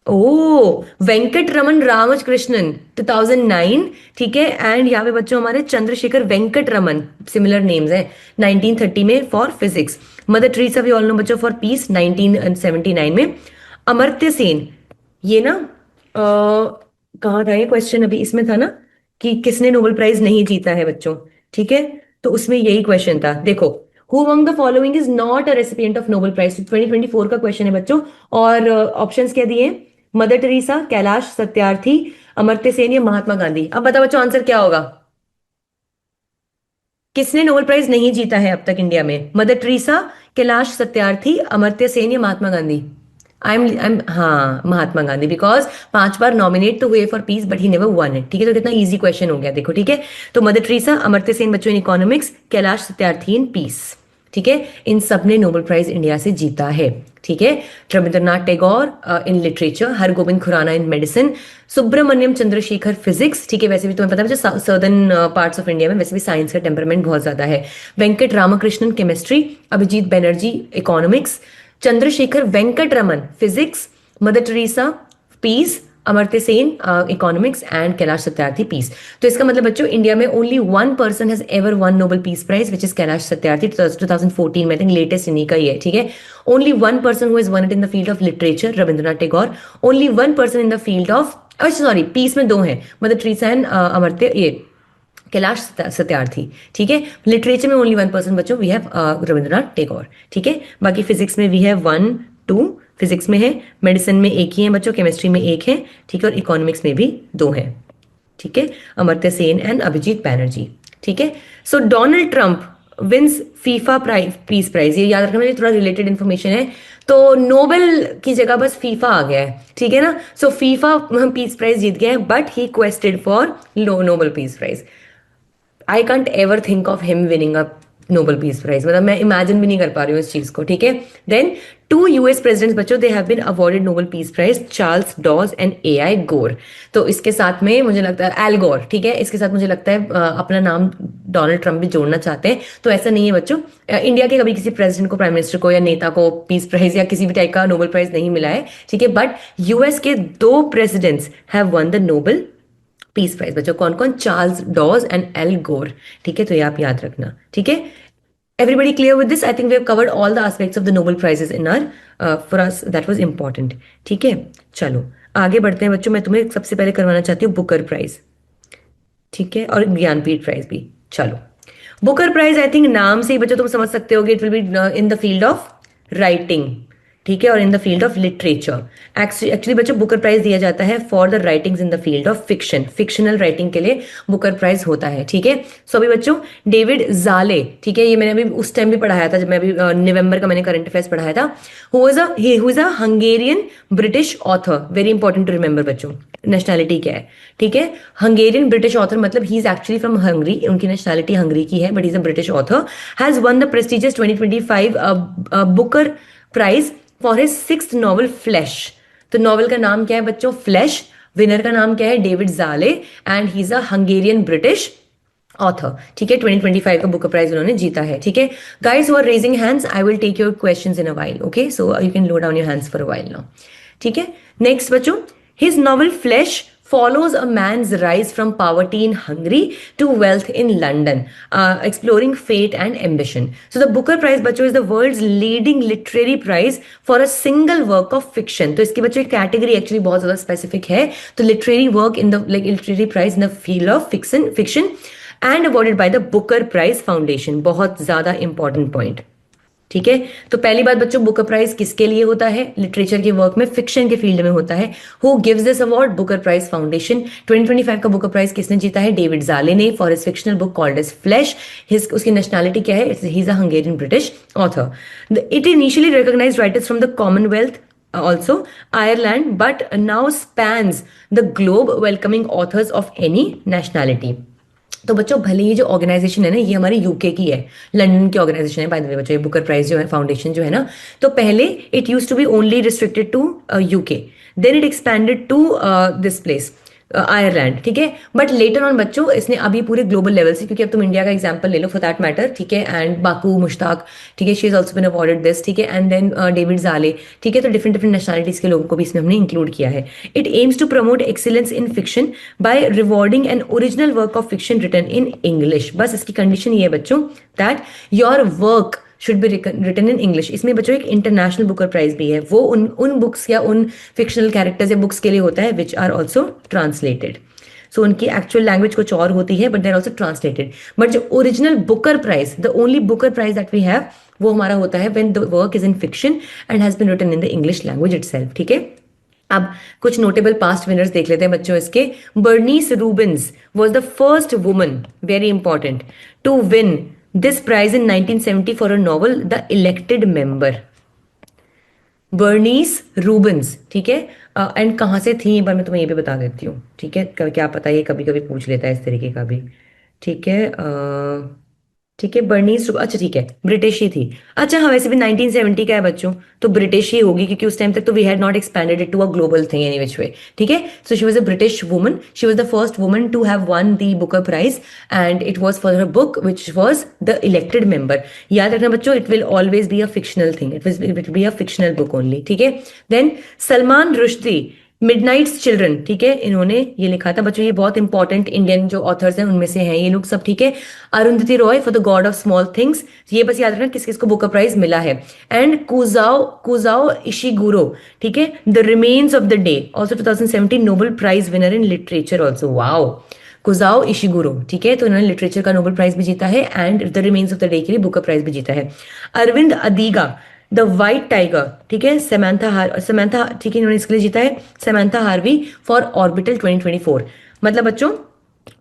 ओ वेंकट रमन रामकृष्णन 2009, ठीक है। And यहाँ पे बच्चों हमारे Chandrasekhar Venkat Raman, similar names हैं, 1930 में for physics. Mother Teresa we all know बच्चों for peace 1979 में। अमर्त्य सेन, ये ना कहाँ था ये क्वेश्चन, अभी इसमें था ना कि किसने नोबेल प्राइज नहीं जीता है बच्चों, ठीक है, तो उसमें यही क्वेश्चन था। देखो Who among the following is not a recipient of Nobel Prize? 2024 का क्वेश्चन है बच्चों, और ऑप्शंस क्या दिए, मदर टेरेसा, कैलाश सत्यार्थी, अमर्त्य सेन या महात्मा गांधी। अब बताओ बच्चों आंसर क्या होगा, किसने नोबेल प्राइज नहीं जीता है अब तक इंडिया में, मदर टेरेसा, कैलाश सत्यार्थी, अमर्त्य सेन या महात्मा गांधी। हाँ Mahatma Gandhi, because 5 bar nominate तो हुए for piece but he never one it, ठीक है। तो कितना इजी क्वेश्चन हो गया देखो, ठीक है। तो मदर टेरेसा, अमर्त्य सेन बच्चों in economics, Kailash Satyarthi in peace, ठीक है। इन सब ने नोबेल प्राइज इंडिया से जीता है, ठीक है। Rabindranath Tagore in literature, Hargobind Khorana in medicine, Subrahmanyan Chandrasekhar physics, ठीक है, वैसे भी तुम्हें पता है सदर्न पार्ट्स ऑफ इंडिया में वैसे भी साइंस का टेम्परामेंट बहुत ज्यादा है। Venkat Ramakrishnan chemistry, Abhijit Banerjee economics, Chandrasekhar Venkat Raman physics, Mother Teresa peace, Amartya Sen economics and Kailash Satyarthi peace. तो इसका मतलब बच्चों इंडिया में only 1 person has ever won Nobel peace prize which is Kailash Satyarthi 2014 में, आई थिंक लेटेस्ट इन्हीं का ही है, ठीक है। Only 1 person who has one it in the field of literature, Rabindranath Tagore. Only 1 person in the field of अच्छा sorry, piece में 2 हैं, mother Teresa and Amartya, ये कैलाश सत्यार्थी, ठीक है। लिटरेचर में ओनली 1 पर्सन बच्चों, वी हैव रविंद्रनाथ टैगोर, ठीक है। बाकी फिजिक्स में वी हैव 1 2 फिजिक्स में है, मेडिसिन में 1 ही है बच्चों, केमिस्ट्री में 1 है, ठीक है, और इकोनॉमिक्स में भी 2 है, ठीक है, अमर्त्य सेन एंड अभिजीत बैनर्जी, ठीक है। So Donald Trump wins FIFA peace prize, ये याद रखना, ये थोड़ा रिलेटेड इन्फॉर्मेशन है, तो नोबेल की जगह बस फीफा आ गया है, ठीक है ना। सो फीफा पीस प्राइज जीत गया है, but he quested for Nobel peace prize. I can't ever think of him winning a Nobel peace prize, मतलब मैं इमेजिन भी नहीं कर पा रही हूँ इस चीज को, ठीक है। देन 2 US प्रेसिडेंट्स बच्चों, they have been awarded Nobel peace prize, Charles Dawes and AI Gore. तो इसके साथ में मुझे लगता है एल गोर, ठीक है, इसके साथ मुझे लगता है अपना नाम डोनाल्ड ट्रंप भी जोड़ना चाहते हैं। तो ऐसा नहीं है बच्चों, इंडिया के कभी किसी प्रेसिडेंट को, प्राइम मिनिस्टर को या नेता को पीस प्राइज या किसी भी टाइप का नोबेल प्राइज नहीं मिला है, ठीक है, बट US के 2 presidents have won the Nobel peace prize बच्चों। कौन कौन? चार्ल्स डॉज एंड एल गोर, ठीक है, तो ये आप याद रखना, ठीक है। Everybody clear with this? I think we have covered all the aspects of the Nobel prizes in our for us that was important, ठीक है। चलो आगे बढ़ते हैं बच्चों, मैं तुम्हें सबसे पहले करवाना चाहती हूँ बुकर प्राइज, ठीक है, और ज्ञानपीठ प्राइज भी। चलो बुकर प्राइज, आई थिंक नाम से ही बच्चों तुम समझ सकते होगे, it will be in the field of writing, ठीक है, और इन the field of literature. Actually बच्चों बुकर प्राइज दिया जाता है for the writings in the field of fiction, fictional writing के लिए बुकर प्राइज होता है, ठीक है। सो अभी बच्चों डेविड जाले, ठीक है, ये मैंने अभी उस टाइम भी पढ़ाया था जब मैं अभी नवंबर का मैंने करंट अफेयर्स पढ़ाया था। Who is a Hungarian British author, very important to remember बच्चों। नेशनैलिटी क्या है, ठीक है, हंगेरियन ब्रिटिश ऑथर, मतलब he is actually from Hungary, उनकी नेशनैलिटी हंगरी की है, but he is a British author, has won the prestigious 2025 Booker prize for his 6th novel Flash. तो नॉवल का नाम क्या है बच्चों? फ्लैश। विनर का नाम क्या है? डेविड जाले, and he is a Hungarian British author, ठीक है। 2025 का बुकर प्राइज उन्होंने जीता है, ठीक है। Guys who are raising hands, I will take your questions in a while, okay, so you can low down your hands for a while now, ठीक है। नेक्स्ट बच्चों, his novel Flash follows a man's rise from poverty in Hungary to wealth in London, exploring fate and ambition. So the Booker Prize बच्चों is the world's leading literary prize for a single work of fiction. तो इसकी बच्चों एक category actually बहुत ज्यादा specific है, तो literary work in the like literary prize in the field of fiction and awarded by the Booker prize foundation. बहुत ज्यादा इंपॉर्टेंट पॉइंट, ठीक है। तो पहली बात बच्चों, बुकर प्राइज किसके लिए होता है? लिटरेचर के वर्क में, फिक्शन के फील्ड में होता है। Who gives this award? Booker prize foundation. 2025 का बुकर प्राइज किसने जीता है? डेविड जाले ने, for his fictional book called as Flash. उसकी नेशनैलिटी क्या है? He is a Hungarian British author. It initially recognised writers from the Commonwealth, also Ireland, but now spans the globe, welcoming authors of any nationality. तो बच्चों भले ही जो organisation है ना, ये हमारी यूके की है, लंदन की ऑर्गेनाइजेशन है बाय द वे बच्चों, ये बुकर प्राइज जो है फाउंडेशन जो है ना, तो पहले it used to be only restricted to UK, then it expanded to this place Ireland, ठीक है। बट लेटर ऑन बच्चों इसने अभी पूरे ग्लोबल लेवल से, क्योंकि अब तुम इंडिया का एग्जांपल ले लो फॉर दैट मैटर, ठीक है, एंड बाकू मुश्ताक, ठीक है, she is also been awarded this, ठीक है, एंड देन डेविड जाले, ठीक है। तो डिफरेंट डिफरेंट नेशनलिटीज के लोगों को भी इसमें हमने इंक्लूड किया है। It aims to promote excellence in fiction by rewarding an original work of fiction written in English. बस इसकी कंडीशन ये है बच्चों that your work should be written in English। इसमें बच्चों एक इंटरनेशनल बुकर प्राइज भी है, वो उन बुक्स या उन फिक्शनल कैरेक्टर्स या बुक्स के लिए होता है which are also translated. So उनकी एक्चुअल लैंग्वेज कुछ और होती है, but there also translated. But जो original Booker prize, the only Booker prize that we have, वो हमारा होता है when the work is in fiction and has been written in the English language itself, ठीक है। अब कुछ नोटेबल पास्ट विनर्स देख लेते हैं बच्चों इसके। Bernice Rubens was the first woman, very important, to win this prize in 1970 for a novel The Elected Member। Bernice Rubens, ठीक है, एंड कहाँ से थी पर मैं तुम्हें ये भी बता देती हूँ, ठीक है, क्या पता ये कभी कभी पूछ लेता है इस तरीके का भी, ठीक है, ठीक है। बर्नीस, अच्छा ठीक है, ब्रिटिश ही थी। अच्छा हाँ, वैसे भी 1970 का है बच्चों, तो ब्रिटिश ही होगी, क्योंकि उस टाइम तक तो we had not expanded it to a global thing any which way, ठीक है। So she was a British woman, she was the first woman to have won the Booker prize, and it was for her book which was the elected member. याद रखना बच्चों, it will always be a fictional thing, it will be a fictional book only, ठीक है। Then Salman Rushdie Midnight's children, ठीक है, इन्होंने ये लिखा था बच्चों, ये बहुत इंपॉर्टेंट इंडियन जो ऑथर्स हैं उनमें से हैं ये लोग सब, ठीक है। Arundhati Roy for the God of small things, ये बस याद रखना किस किस को बुकर प्राइज मिला है। एंड कुजाओ कुजाओ इशिगुरो, ठीक है, the remains of the day, also 2017 Nobel prize winner in literature also, wow, Kazuo Ishiguro, ठीक है, तो इन्होंने लिटरेचर का नोबेल प्राइज भी जीता है and the remains of the day के लिए बुकर प्राइज भी जीता है। अरविंद अदीगा द वाइट टाइगर, ठीक है, समंथा, ठीक है, इन्होंने इसके लिए जीता है। समंथा हार्वी फॉर ऑर्बिटल 2024, मतलब बच्चों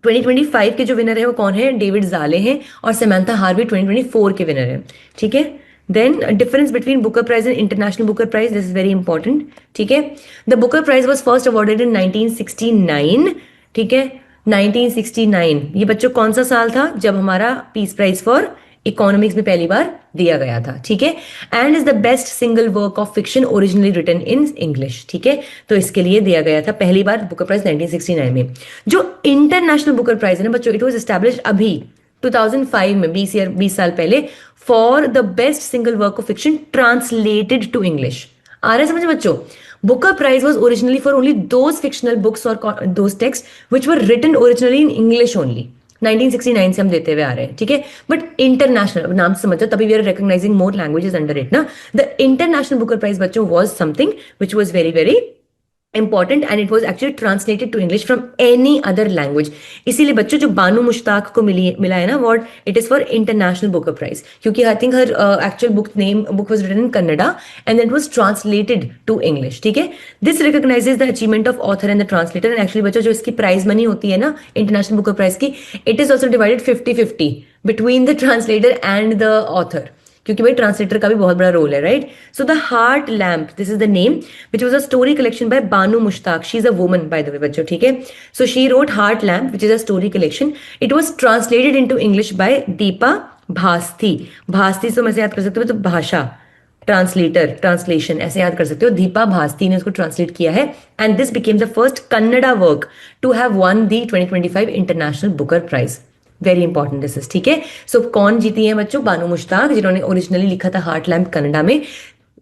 2025 के जो विनर है वो कौन है, डेविड जाले हैं, और समंथा हार्वी 2024 के विनर है, ठीक है। Then difference between Booker prize and international Booker prize, this is very important, ठीक है। The Booker prize was first awarded in 1969, ठीक है, 1969, ये बच्चों कौन सा साल था जब हमारा पीस प्राइज फॉर इकोनॉमिक्स में पहली बार दिया गया था, ठीक है। And is the best single work of fiction originally written in English, ठीक है, तो इसके लिए दिया गया था पहली बार बुकर प्राइज 1969 में। जो इंटरनेशनल बुकर प्राइज है ना बच्चों, इट वाज एस्टैब्लिश्ड अभी 2005 में, 20 साल पहले, for the best single work of fiction translated to English. आ रहा है समझ बच्चों, Booker Prize was originally for only those fictional books or those texts which were written originally in English only. 1969 से हम देते हुए आ रहे हैं, ठीक है। बट इंटरनेशनल नाम से समझो, तभी we are recognizing more languages under it ना। द इंटरनेशनल बुकर प्राइज बच्चों was something which was very very important and it was actually translated to English from any other language. इसीलिए बच्चों जो बानू मुश्ताक को मिला है ना award, it is for international Booker prize, क्योंकि I think her actual book was written in Kannada and it was translated to English, ठीक है। This recognises the achievement of author and the translator. And actually बच्चों जो इसकी prize money होती है ना international Booker prize की, it is also divided 50-50 between the translator and the author, क्योंकि भाई ट्रांसलेटर का भी बहुत बड़ा रोल है, right. So the heart lamp, this is the name which was a story collection bye Banu Mushtaq, she is a woman bye the way बच्चों, ठीक है। So she wrote heart lamp which is a story collection, it was translated into English by Deepa Bhasthi. Bhasthi से ऐसे याद कर सकते हो, तो भाषा, ट्रांसलेटर, ट्रांसलेशन ऐसे याद कर सकते हो, दीपा भास्थी ने उसको ट्रांसलेट किया है। And this became the first Kannada work to have won the 2025 international Booker prize. Very important this is, ठीक है। सो कौन जीती है बच्चों, बानू मुश्ताक, जिन्होंने ओरिजिनली लिखा था हार्ट लैम्प कन्नड़ा में,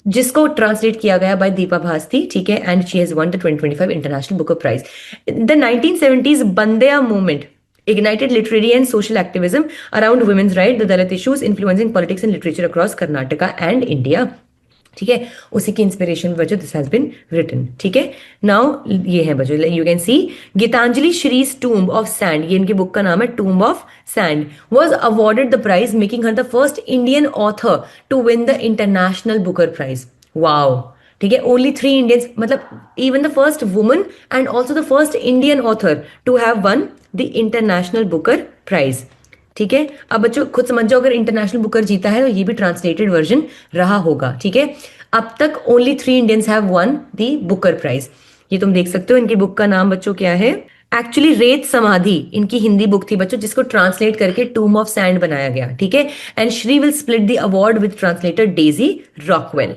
जिसको ट्रांसलेट किया गया बाय दीपा भास्थी, ठीक है। And she has won the 2025 international Booker prize. The 1970s Bandaya movement ignited literary and social activism around women's rights, the Dalit issues influencing politics and literature across Karnataka and India, ठीक है। उसी की inspiration वजह this has been written, ठीक है। Now ये है बच्चों, you can see Geetanjali Shree's tomb of sand, ये इनकी बुक का नाम है, tomb of sand, was awarded the prize making her the first Indian author to win the international Booker prize. Wow, ठीक है, ओनली 3 इंडियंस, मतलब even the first woman and also the first Indian author to have won the international Booker prize, ठीक है। अब बच्चों खुद समझ जाओ, अगर इंटरनेशनल बुकर जीता है तो ये भी ट्रांसलेटेड वर्जन रहा होगा, ठीक है। अब तक only 3 Indians have won the Booker prize, ये तुम देख सकते हो। इनकी बुक का नाम बच्चों क्या है, एक्चुअली रेत समाधि इनकी हिंदी बुक थी बच्चों, जिसको ट्रांसलेट करके टूम ऑफ सैंड बनाया गया, ठीक है। And Shri will split the award with translator Daisy Rockwell.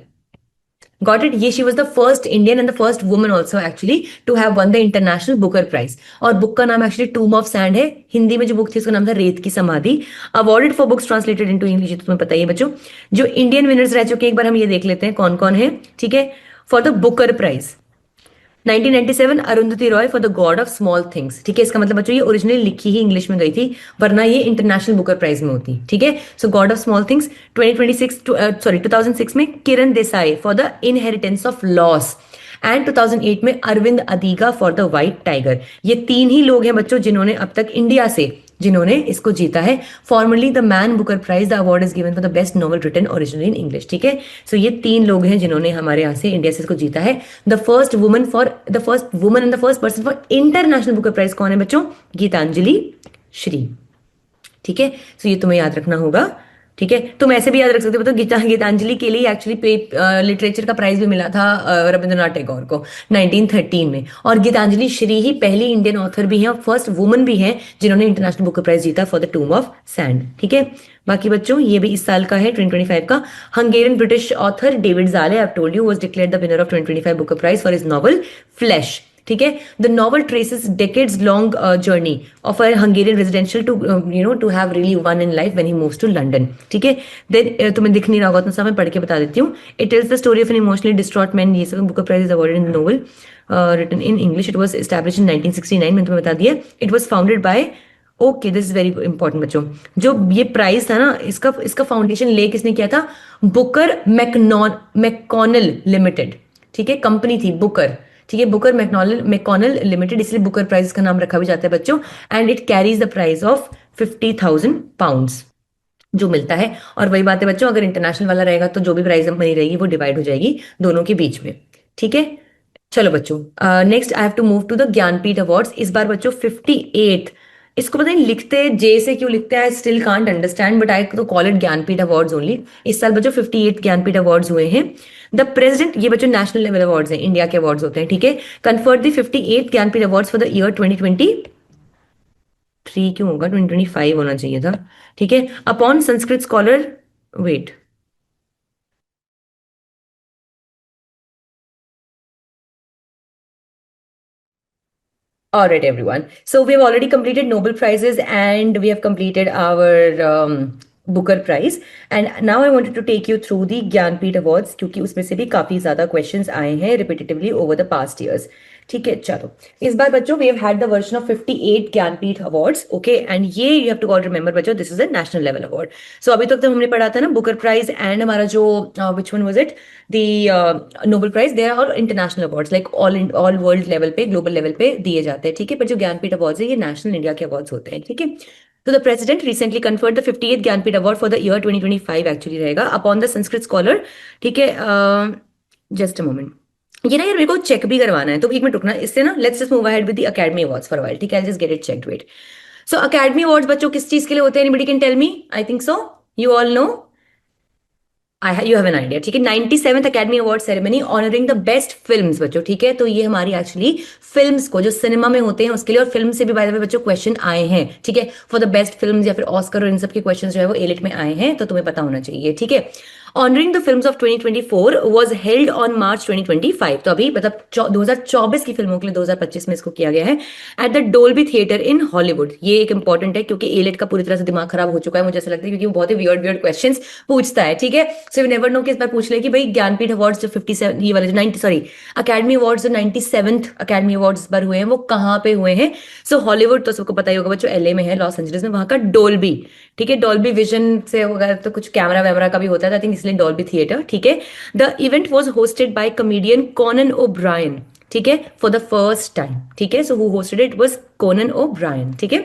Got it? ये she was the first Indian and the first woman also actually to have won the International Booker Prize. और book का नाम actually टूम of sand है, हिंदी में जो book थी उसका नाम था रेत की समाधि। Awarded for books translated into English, तो तुम्हें पता ही है बच्चों। जो इंडियन विनर्स रह चुके, एक बार हम ये देख लेते हैं कौन कौन है, ठीक है। For the Booker prize 1997 Arundhati Roy for the God of small Things, ठीक है। इसका मतलब बच्चों ये ओरिजिनली लिखी ही इंग्लिश में गई थी, वरना ये इंटरनेशनल बुकर प्राइज में होती, ठीक है। So God of small things 2006 में Kiran Desai for the inheritance of loss, and 2008 में Aravind Adiga for the white tiger. ये 3 ही लोग हैं बच्चों जिन्होंने अब तक इंडिया से जिन्होंने इसको जीता है। Formerly the Man Booker prize, the award is given for the best novel written originally in English, ठीक है। सो ये 3 लोग हैं जिन्होंने हमारे यहाँ से इंडिया से इसको जीता है। The first woman and the first person for international Booker prize कौन है बच्चों, गीतांजलि श्री, ठीक है। सो ये तुम्हें याद रखना होगा, ठीक है। तुम ऐसे भी याद रख सकते हो, तो गीतांजलि के लिए एक्चुअली लिटरेचर का प्राइज भी मिला था रविंद्रनाथ टैगोर को 1913 में। और गीतांजलि श्री ही पहली इंडियन ऑथर भी हैं और फर्स्ट वुमन भी हैं जिन्होंने इंटरनेशनल बुकर प्राइज जीता फॉर द टूम ऑफ सैंड, ठीक है। बाकी बच्चों ये भी इस साल का है 2025 का। Hungarian British author David Szalay, I have told you, was declared the winner of 2025 Booker prize for his novel Flash, ठीक है. The novel traces decades long journey of a Hungarian residential to have really won in life when he moves to London. ठीक है. Then तुम्हें दिख नहीं रहा होगा तो सब मैं पढ़ के बता देती हूँ. It tells the story of an emotionally distraught man. ये सब Booker prize is awarded in the novel written in English. It was established in 1969. मैंने तुम्हें बता दिया. It was founded by, okay this is very important बच्चों. जो ये prize था ना, इसका इसका फाउंडेशन ले किसने किया था? Booker McConnell limited. ठीक है, कंपनी थी बुकर. ठीक है, बुकर मैककॉनल लिमिटेड, इसलिए बुकर प्राइज का नाम रखा भी जाता है बच्चों. And it carries the prize of 50,000 pounds जो मिलता है. और वही बात है बच्चों, अगर इंटरनेशनल वाला रहेगा तो जो भी प्राइज मनी रहेगी वो डिवाइड हो जाएगी दोनों के बीच में. ठीक है, चलो बच्चों. Next I have to move to the Jnanpith awards. इस बार बच्चों 58, इसको पता नहीं लिखते जे से क्यों लिखते हैं, I still can't understand, but I do call it Jnanpith awards only. इस साल बच्चों 58 ज्ञानपीठ अवार्ड्स हुए हैं. द प्रेसिडेंट, ये बच्चों नेशनल लेवल अवार्ड्स हैं, इंडिया के अवार्ड्स होते हैं. ठीक है, conferred the 58 Jnanpith awards for the year 2023. क्यों होगा, 2025 होना चाहिए था. ठीक है, upon Sanskrit scholar, wait, all right everyone, so we have already completed Nobel prizes and we have completed our Booker prize, and now I wanted to take you through the Gyanpith awards क्योंकि उसमें से भी काफी ज्यादा questions आए हैं repetitively over the past years. ठीक है, चलो इस बार बच्चों we have had the version of 58 Jnanpith awards. Okay, and ये you have to all remember बच्चों, this is a national level award. So अभी तक तो हमने पढ़ा था ना बुकर प्राइज एंड हमारा जो which one was it, the Nobel prize, they are all international awards, like all world level पे, global level पे दिए जाते हैं. ठीक है, पर जो ज्ञानपीठ अवार्ड्स है ये नेशनल इंडिया के अवार्ड्स होते हैं. ठीक है, तो the president recently conferred the 58th Jnanpith award for the year 2025 actually रहेगा अपॉन द संस्कृत स्कॉलर. ठीक है, जस्ट अ मोमेंट, ये ना यार मेरे को चेक भी करवाना है तो एक मिनट रुकना. इससे ना let's just move ahead with the Academy Awards for a while. ठीक है, I just get it checked. Wait, so Academy Awards बच्चों किस चीज के लिए होते हैं? Anybody can tell me? I think so you all know, you have an idea. ठीक है, 97th Academy Award ceremony honouring the best films बच्चों. ठीक है, तो ये हमारी एक्चुअली फिल्म्स को जो सिनेमा में होते हैं उसके लिए, और फिल्म से भी बाय द वे बच्चों क्वेश्चन आए हैं. ठीक है, फॉर द बेस्ट फिल्म्स या फिर ऑस्कर और इन सब के क्वेश्चन जो है वो एलिट में आए हैं, तो तुम्हें पता होना चाहिए. ठीक है, honouring the films of 2024 was held on March 2025. तो अभी मतलब 2024 की फिल्मों के लिए 2025 में इसको किया गया है at the Dolby theatre in Hollywood. ये एक इंपॉर्टेंट है क्योंकि एलिट का पूरी तरह से दिमाग खराब हो चुका है, मुझे ऐसा लगता है, क्योंकि वो बहुत ही वियर्ड क्वेश्चंस पूछता है. ठीक है, सो यू नेवर नो कि इस बार पूछ ले कि भाई ज्ञानपीठ अवार्ड्स जो 57 ये वाले जो 90 सॉरी अकेडमी अवार्ड्स जो 97th अकेडमी अवार्ड्स इस बार हुए हैं वो कहाँ पे हुए हैं? सो हॉलीवुड तो सबको पता ही होगा बच्चों, LA में है, लॉस एंजलिस में, वहां का डोल्बी. ठीक है, डोल्बी विजन से वगैरह तो कुछ कैमरा वैमरा का भी होता है, आई थिंक, इसलिए डोल्बी थिएटर. ठीक है, the event was hosted by comedian Conan O'Brien. ठीक है, फॉर द फर्स्ट टाइम. ठीक है, so who hosted it was Conan O'Brien. ठीक है,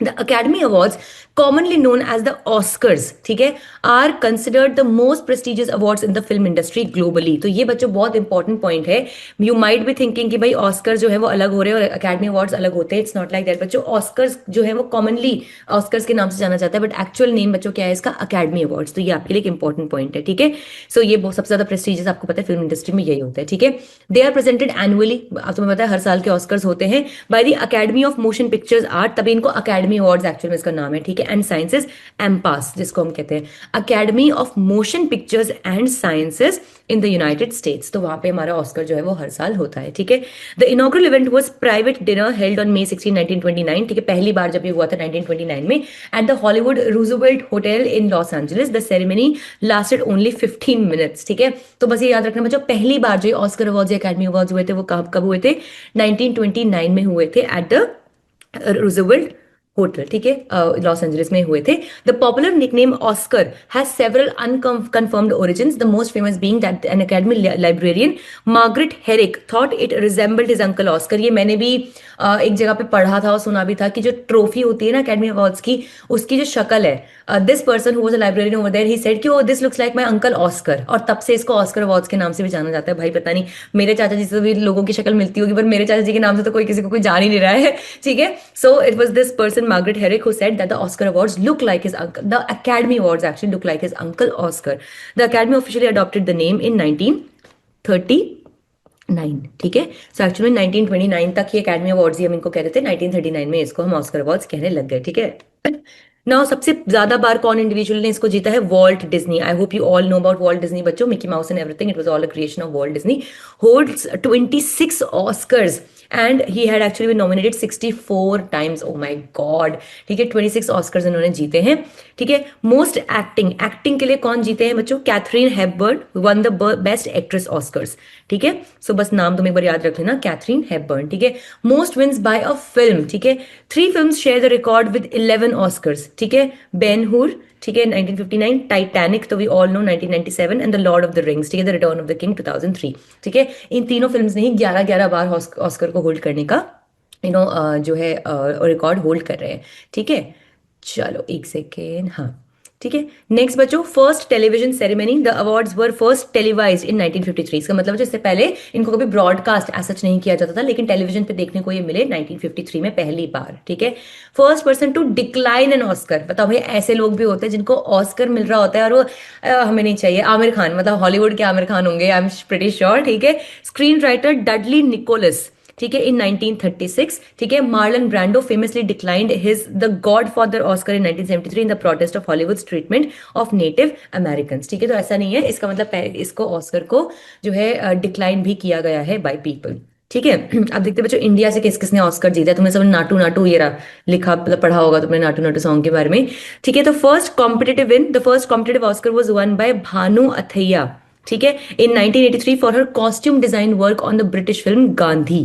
The Academy Awards, commonly known as the Oscars, ठीक है, are considered the most prestigious awards in the film industry globally. तो ये बच्चों बहुत इंपॉर्टेंट पॉइंट है. You might be thinking कि भाई ऑस्कर जो है वो अलग हो रहे हैं और अकेडमी अवार्ड्स अलग होते हैं. इट्स नॉट लाइक दैट बच्चों. ऑस्कर्स जो है वो कॉमनली ऑस्कर्स के नाम से जाना जाता है, बट एक्चुअल नेम बच्चों क्या है इसका? Academy awards. तो ये आपके लिए एक इंपॉर्टेंट पॉइंट है. ठीक है, सो ये सबसे ज्यादा प्रेस्टिजियस आपको पता है फिल्म इंडस्ट्री में यही होता है. ठीक है, दे आर प्रेजेंटेड एनुअली, आप तुम्हें पता है हर साल के ऑस्कर्स होते हैं, by the academy of motion pictures art, तभी इनको अकेडमी अवार्ड्स एक्चुअल में इसका नाम है. ठीक है, एंड साइंसेस, एम्पास जिसको हम कहते हैं, academy of motion pictures and sciences in the United states. तो वहां पे हमारा ऑस्कर जो है वो हर साल होता है. ठीक है, the inaugural event was private dinner held on May 16, 1929. ठीक है, पहली बार जब ये हुआ था 1929 में at the Hollywood Roosevelt hotel in Los Angeles. The ceremony lasted only 15 minutes. ठीक है, तो बस ये याद रखना बच्चों, पहली बार जो ऑस्कर अवार्ड्स या अकेडमी अवार्ड्स हुए थे वो कब हुए थे? 1929 में हुए थे एट द रूजवेल्ट होटल. ठीक है, लॉस एंजलिस में हुए थे. The popular nickname Oscar has several unconfirmed origins, the most famous being that an Academy librarian Margaret Herrick thought it resembled his uncle Oscar. ये मैंने भी एक जगह पे पढ़ा था और सुना भी था कि जो ट्रॉफी होती है ना अकेडमी अवार्ड्स की, उसकी जो शक्ल है, this person who was a librarian over there, he said कि oh this looks like my uncle Oscar, और तब से इसको ऑस्कर अवार्ड्स के नाम से भी जाना जाता है. भाई पता नहीं मेरे चाचा जी से भी लोगों की शक्ल मिलती होगी, पर मेरे चाचा जी के नाम से तो कोई किसी को कोई जान ही नहीं रहा है. ठीक है, so it was this person Margaret Herrick who said that the Oscar awards look like his uncle. The Academy Awards actually look like his uncle Oscar. The Academy officially adopted the name in 1939. ठीक है, so actually 1929 तक ये academy awards ही हम इनको कहते थे, 1939 में इसको हम ऑस्कर अवार्ड्स कहने लग गए. ठीक है, नाउ सबसे ज्यादा बार कौन इंडिविजुअल ने इसको जीता है? Walt Disney. I hope you all know about Walt Disney बच्चों, Mickey Mouse and everything, it was all a creation of Walt Disney. Holds 26 Oscars and he had actually nominated 64 times, oh my god, ठीक है, 26 Oscars इन्होंने जीते हैं, ठीक है। Most acting, acting के लिए कौन जीते हैं बच्चों? Katharine Hepburn won the best actress Oscars, ठीक है। सो बस नाम तुम एक बार याद रख लेना, कैथरीन हेपबर्न, ठीक है। Most wins by a film, ठीक है, 3 films share the record with 11 Oscars, ठीक है। बेन हुर, ठीक है, 1959, टाइटैनिक तो we all know 1997, and the Lord of the Rings, ठीक है, the return of the king 2003, ठीक है। इन तीनों फिल्म्स ने ही 11-11 बार ऑस्कर को होल्ड करने का जो है रिकॉर्ड होल्ड कर रहे हैं, ठीक है। चलो एक सेकेंड, हाँ, ठीक है। नेक्स्ट बच्चों, first television ceremony, the awards were first televised in 1953। इसका मतलब इससे पहले इनको कभी ब्रॉडकास्ट ऐसा नहीं किया जाता था, लेकिन टेलीविजन पे देखने को ये मिले 1953 में पहली बार, ठीक है। First person to decline an Oscar, बताओ भाई, ऐसे लोग भी होते हैं जिनको ऑस्कर मिल रहा होता है और वो हमें नहीं चाहिए। आमिर खान, मतलब हॉलीवुड के आमिर खान होंगे, आई एम प्रीटी श्योर, ठीक है। स्क्रीन राइटर डडली निकोलस, ठीक है, इन 1936, ठीक है। Marlon Brando famously declined his the godfather Oscar in 1973 in the protest of Hollywood treatment of native American, ठीक है। तो ऐसा नहीं है, इसका मतलब इसको ऑस्कर को जो है डिक्लाइन भी किया गया है बाय पीपल, ठीक है। अब देखते बच्चों, इंडिया से किस किसने ऑस्कर जीता है। तुमने सब नाटू नाटू ये रहा लिखा, मतलब पढ़ा होगा तुमने नाटू नाटू सॉन्ग के बारे में, ठीक है। तो first competitive Oscar was won by Bhanu Athaiya, ठीक है, in 1983 for her costume design work on the British film Gandhi,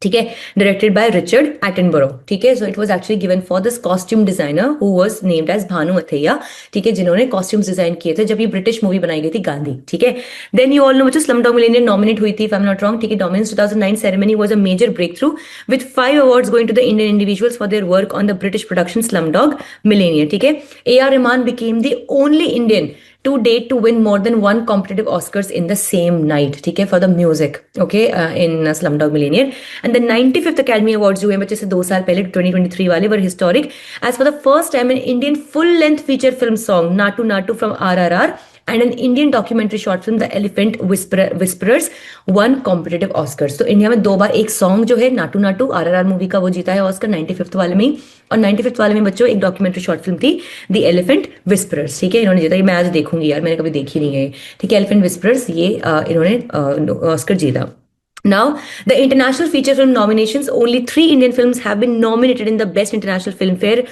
ठीक है, डायरेक्टेड बाय रिचर्ड एटनबरो, ठीक है। So it was actually given for this costume designer who was named as Bhanu Athaiya, ठीक है, जिन्होंने costumes design किए थे जब ये ब्रिटिश मूवी बनाई गई थी गांधी, ठीक है। देन यू ऑल नो बच्चों, स्लमडॉग मिलियनेयर नॉमिनेट हुई थी, if I am not wrong, ठीक है। Dominance 2009 ceremony was a major breakthrough with 5 awards going to the Indian individuals for their work on the British production Slumdog Millionaire, ठीक है। A R. Rahman became the only Indian to date to win more than one competitive Oscars in the same night, ठीक है, for the music, okay, in Slumdog Millionaire. And the 95th Academy Awards जो है बच्चे से 2 साल पहले 2023 वाले were historic as for the first time an Indian full length feature film song Natu Natu from RRR and an Indian documentary short film The Elephant Whisperers won competitive Oscars. तो India में 2 बार एक song जो है Naatu Naatu RRR movie का वो जीता है Oscar 95th वाले में ही, और 95th वाले में बच्चों एक डॉक्यूमेंट्री शॉर्ट फिल्म थी द एलिफेंट विस्परर्स, ठीक है, इन्होंने जीता। ये मैं आज देखूंगी यार, मैंने कभी देखी नहीं है, ठीक है। एलिफेंट विस्परर्स ये इन्होंने ऑस्कर जीता। Now, the international feature film nominations, only 3 Indian films have been nominated in the Best International Filmfare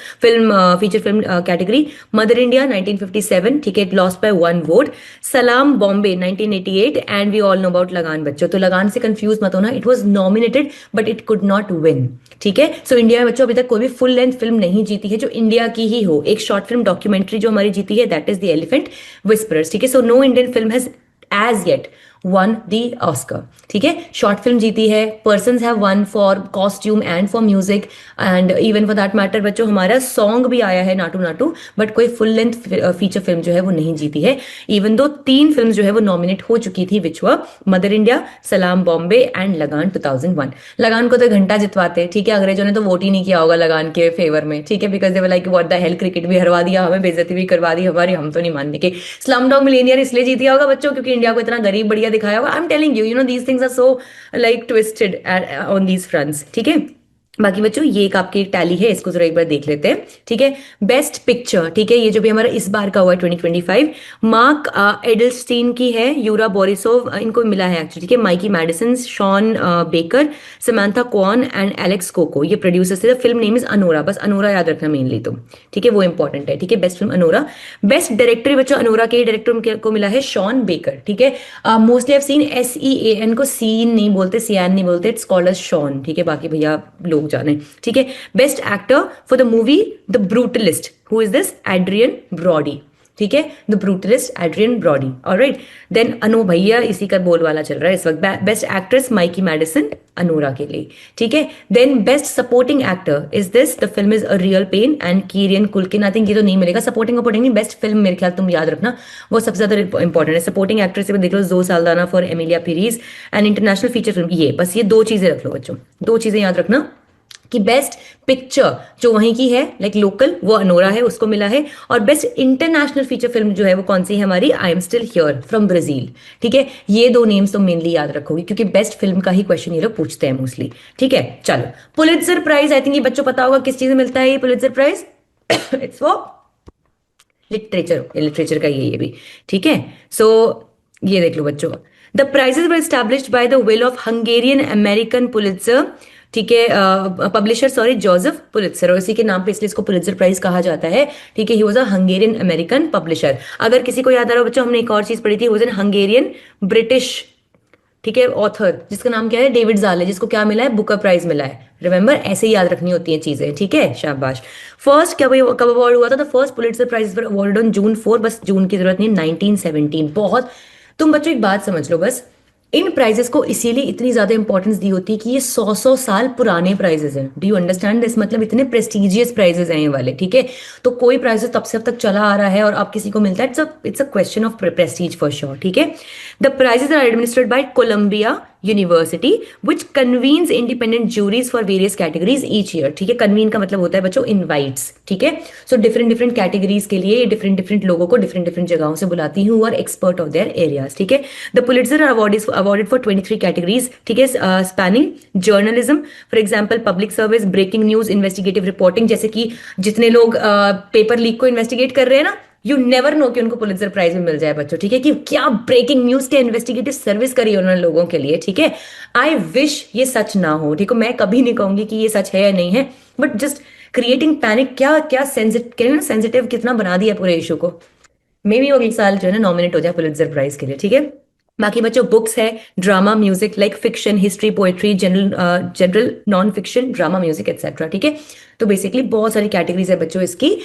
feature film category. Mother India 1957, ठीक है, it lost by 1 vote. Salaam Bombay 1988, and we all know about लगान बच्चों, तो लगान से confuse मत होना, it was nominated but it could not win, ठीक है। सो इंडिया में बच्चों अभी तक कोई भी फुल लेंथ फिल्म नहीं जीती है जो इंडिया की ही हो। एक शॉर्ट फिल्म डॉक्यूमेंट्री जो हमारी जीती है, that is the Elephant Whisperers, ठीक है। So no Indian film has as yet won the Oscar, ठीक है। शॉर्ट फिल्म जीती है, persons have one for costume and for music, and even for that matter बच्चों हमारा सॉन्ग भी आया है नाटू नाटू, बट कोई फुल लेंथ फीचर फिल्म जो है वो नहीं जीती है, इवन दो 3 फिल्म जो है वो नॉमिनेट हो चुकी थी, विच वर मदर इंडिया, सलाम बॉम्बे एंड लगान 2001। लगान को तो घंटा जितवाते, ठीक है, अंग्रेजों ने तो वोट ही नहीं किया होगा लगान के फेवर में, ठीक है, because they were like what the hell, cricket भी हरवा दिया हमें, बेइज्जती भी करवा दी हमारी, हम तो नहीं मानने के। स्लमडॉग मिलियनेयर इसलिए जीत गया होगा बच्चों क्योंकि इंडिया को इतना गरीब बढ़िया दिखाया होगा। I am telling you know these things are so like twisted on these fronts, ठीक है। बाकी बच्चों ये एक आपकी टैली है, इसको जरा एक बार देख लेते हैं, ठीक है। बेस्ट पिक्चर, ठीक है, ये जो भी हमारा इस बार का हुआ है 2025, मार्क एडल्स्टीन की है, यूरा बोरिसोव इनको मिला है एक्चुअली, ठीक है, Mikey Madison, Sean Baker, Samantha Quan and Alex Coco, ये प्रोड्यूसर्स थे। फिल्म नेम इज अनोरा, बस अनोरा याद रखना मेनली तो, ठीक है, वो इंपॉर्टेंट है, ठीक है। Best film Anora. Best director बच्चों अनोरा के डायरेक्टर को मिला है शॉन बेकर, ठीक है। मोस्टली हैव सीन SEAN को सीन नहीं बोलते, सियान नहीं बोलते, इट्स कॉल्ड एज शॉन, ठीक है, बाकी भैया लोग जाने, ठीक है। Best actor for the movie the Brutalist, who is this? Adrien Brody, ठीक है, the Brutalist Adrien Brody, alright. Then अनु भैया इसी का बोलवाला चल रहा है इस वक्त। Best actress Mikey Madison Anora के लिए, ठीक है। Then best supporting actor is this, the film is a real pain and Kieran Culkin, I think ये तो नहीं मिलेगा, सपोर्टिंग नहीं, बेस्ट फिल्म मेरे ख्याल तुम याद रखना वो सबसे ज्यादा इंपॉर्टेंट है। सपोर्टिंग एक्ट्रेस देख लो, Zoe Saldana for Emilia Perez, and international feature film, ये बस ये 2 चीजें रख लो बच्चों, 2 चीजें याद रखना कि बेस्ट पिक्चर जो वहीं की है लाइक लोकल वो अनोरा है, उसको मिला है, और बेस्ट इंटरनेशनल फीचर फिल्म जो है वो कौन सी है हमारी? I am still here from Brazil, ठीक है। ये 2 नेम्स तो मेनली याद रखोगे क्योंकि बेस्ट फिल्म का ही क्वेश्चन ये लोग पूछते हैं मोस्टली, ठीक है। चलो पुलित्जर प्राइज, आई थिंक ये बच्चों पता होगा किस चीज में मिलता है ये Pulitzer prize, it's for literature का ये भी, ठीक है। सो ये देख लो बच्चों, the prizes were established by the will of Hungarian American Pulitzer, ठीक है, पब्लिशर सॉरी जोसेफ पुलित्जर, और इसी के नाम पे इसलिए इसको पुलित्जर प्राइज कहा जाता है, ठीक है। ही was a Hungarian American publisher. अगर किसी को याद आ रहा हो बच्चों, हमने एक और चीज पढ़ी थी, वाज एन हंगेरियन ब्रिटिश, ठीक है, ऑथर, जिसका नाम क्या है, डेविड जाले, जिसको क्या मिला है, बुकर प्राइज मिला है। रिमेंबर, ऐसे ही याद रखनी होती हैं चीजें, ठीक है, शाबाश। फर्स्ट कब अवार्ड हुआ था? The first Pulitzer prize were awarded on June 4, बस जून की जरूरत नहीं, 1917। बहुत, तुम बच्चों एक बात समझ लो बस, इन प्राइजेस को इसीलिए इतनी ज्यादा इंपॉर्टेंस दी होती है कि ये 100 साल पुराने प्राइजेस हैं। Do you understand this? मतलब इतने प्रेस्टिजियस प्राइजेस हैं ये वाले, ठीक है। तो कोई प्राइजेस तब से अब तक चला आ रहा है और अब किसी को मिलता है, it's a question of prestige for sure, ठीक है। The prizes are administered by Columbia University which convenes independent juries for various categories each year, ठीक है। कन्वीन का मतलब होता है बच्चों इनवाइट्स, ठीक है। सो डिफरेंट डिफरेंट कैटेगरीज के लिए डिफरेंट डिफरेंट लोगों को डिफरेंट डिफरेंट जगहों से बुलाती हूँ और एक्सपर्ट ऑफ देयर एरियाज, ठीक है। The Pulitzer award is awarded for 23 categories, ठीक है, spanning journalism, for example public service, breaking news, investigative reporting, जैसे कि जितने लोग पेपर लीक को इन्वेस्टिगेट कर रहे हैं ना, यू नेवर नो कि उनको पुलित्जर प्राइज में मिल जाए बच्चों, ठीक है, कि क्या ब्रेकिंग न्यूज के इन्वेस्टिगेटिव सर्विस करी है उन्होंने लोगों के लिए, ठीक है। आई विश ये सच ना हो, ठीक है, मैं कभी नहीं कहूंगी कि ये सच है या नहीं है, बट जस्ट क्रिएटिंग पैनिक, क्या क्या सेंसिटिव कितना बना दिया पूरे इशू को। मे बी अगले साल जो है ना नॉमिनेट हो जाए पुलित्जर प्राइज के लिए, ठीक है। बाकी बच्चों बुक्स है, drama, music, like fiction, history, poetry, general non fiction, drama, music etcetera, ठीक है। तो बेसिकली बहुत सारी कैटेगरीज है बच्चों इसकी।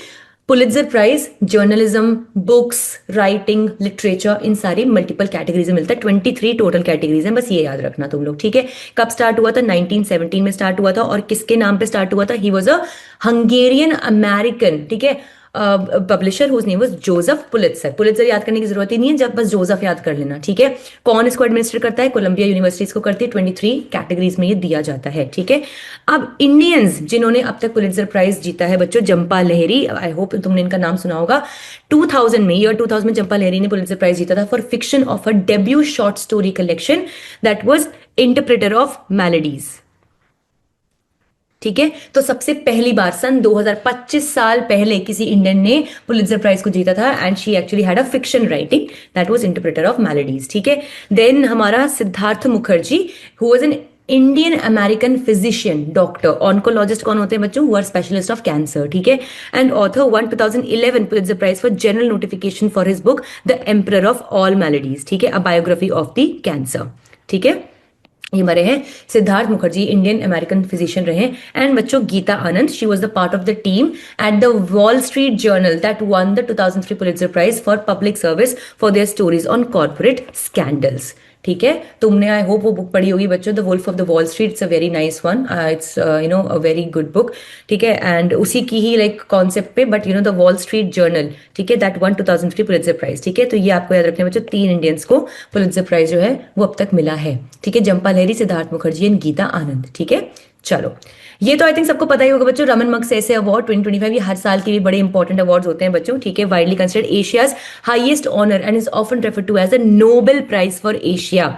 Pulitzer prize journalism, books, writing, literature, इन सारी मल्टीपल कैटेगरीज में मिलता है। 23 टोटल कैटेगरीज हैं, बस ये याद रखना तुम लोग, ठीक है। कब स्टार्ट हुआ था? 1917 में स्टार्ट हुआ था, और किसके नाम पे स्टार्ट हुआ था? He was a Hungarian American, ठीक है, publisher whose name was Joseph Pulitzer. Pulitzer याद करने की जरूरत ही नहीं है, जब बस जोसेफ याद कर लेना, ठीक है। कौन इसको एडमिनिस्टर करता है? कोलंबिया यूनिवर्सिटी इसको करती है। 23 कैटेगरीज में ये दिया जाता है, ठीक है। अब इंडियंस जिन्होंने अब तक पुलित्जर प्राइज जीता है बच्चों, जंपा लहरी, आई होप तुमने इनका नाम सुना होगा। 2000 में, ईयर 2000 में जंपा लहरी ने पुलित्जर प्राइज जीता था for fiction of a debut short story collection that was Interpreter of Maladies, ठीक है। तो सबसे पहली बार सन 2025 साल पहले किसी इंडियन ने पुलित्जर प्राइज को जीता था, and she actually had a fiction writing that was Interpreter of Maladies, ठीक है। देन हमारा Siddhartha Mukherjee, who was an Indian American physician, doctor, oncologist कौन होते हैं बच्चों? Who are specialist of cancer, ठीक है, and author won 2011 Pulitzer prize for general notification for his book the Emperor of All Maladies, ठीक है, a biography of the cancer, ठीक है। ये हमारे हैं Siddharth Mukherjee, Indian American physician रहे। एंड बच्चों Geeta Anand, she was the part of the team at the Wall Street Journal that won the 2003 Pulitzer prize for public service for their stories on corporate scandals, ठीक है। तुमने आई होप वो book पढ़ी होगी बच्चों, the Wolf of the Wall Street, it's a very nice one, it's you know a very good book, ठीक है। And उसी की ही लाइक कॉन्सेप्ट पे, but you know the Wall Street Journal, ठीक है, दैट वन 2003 पुलित्जर प्राइज, ठीक है। तो ये आपको याद रखना बच्चों, 3 इंडियंस को पुलित्जर प्राइज जो है वो अब तक मिला है, ठीक है, जंपा लहरी, सिद्धार्थ मुखर्जी एंड गीता आनंद, ठीक है। चलो, ये तो आई थिंक सबको पता ही होगा बच्चों। रमन मगसेसे अवार्ड 2025, ये हर साल के भी बड़े इंपॉर्टेंट अवार्ड्स होते हैं बच्चों, ठीक है। Widely considered Asia's highest honour and is often referred to as the Nobel prize for Asia.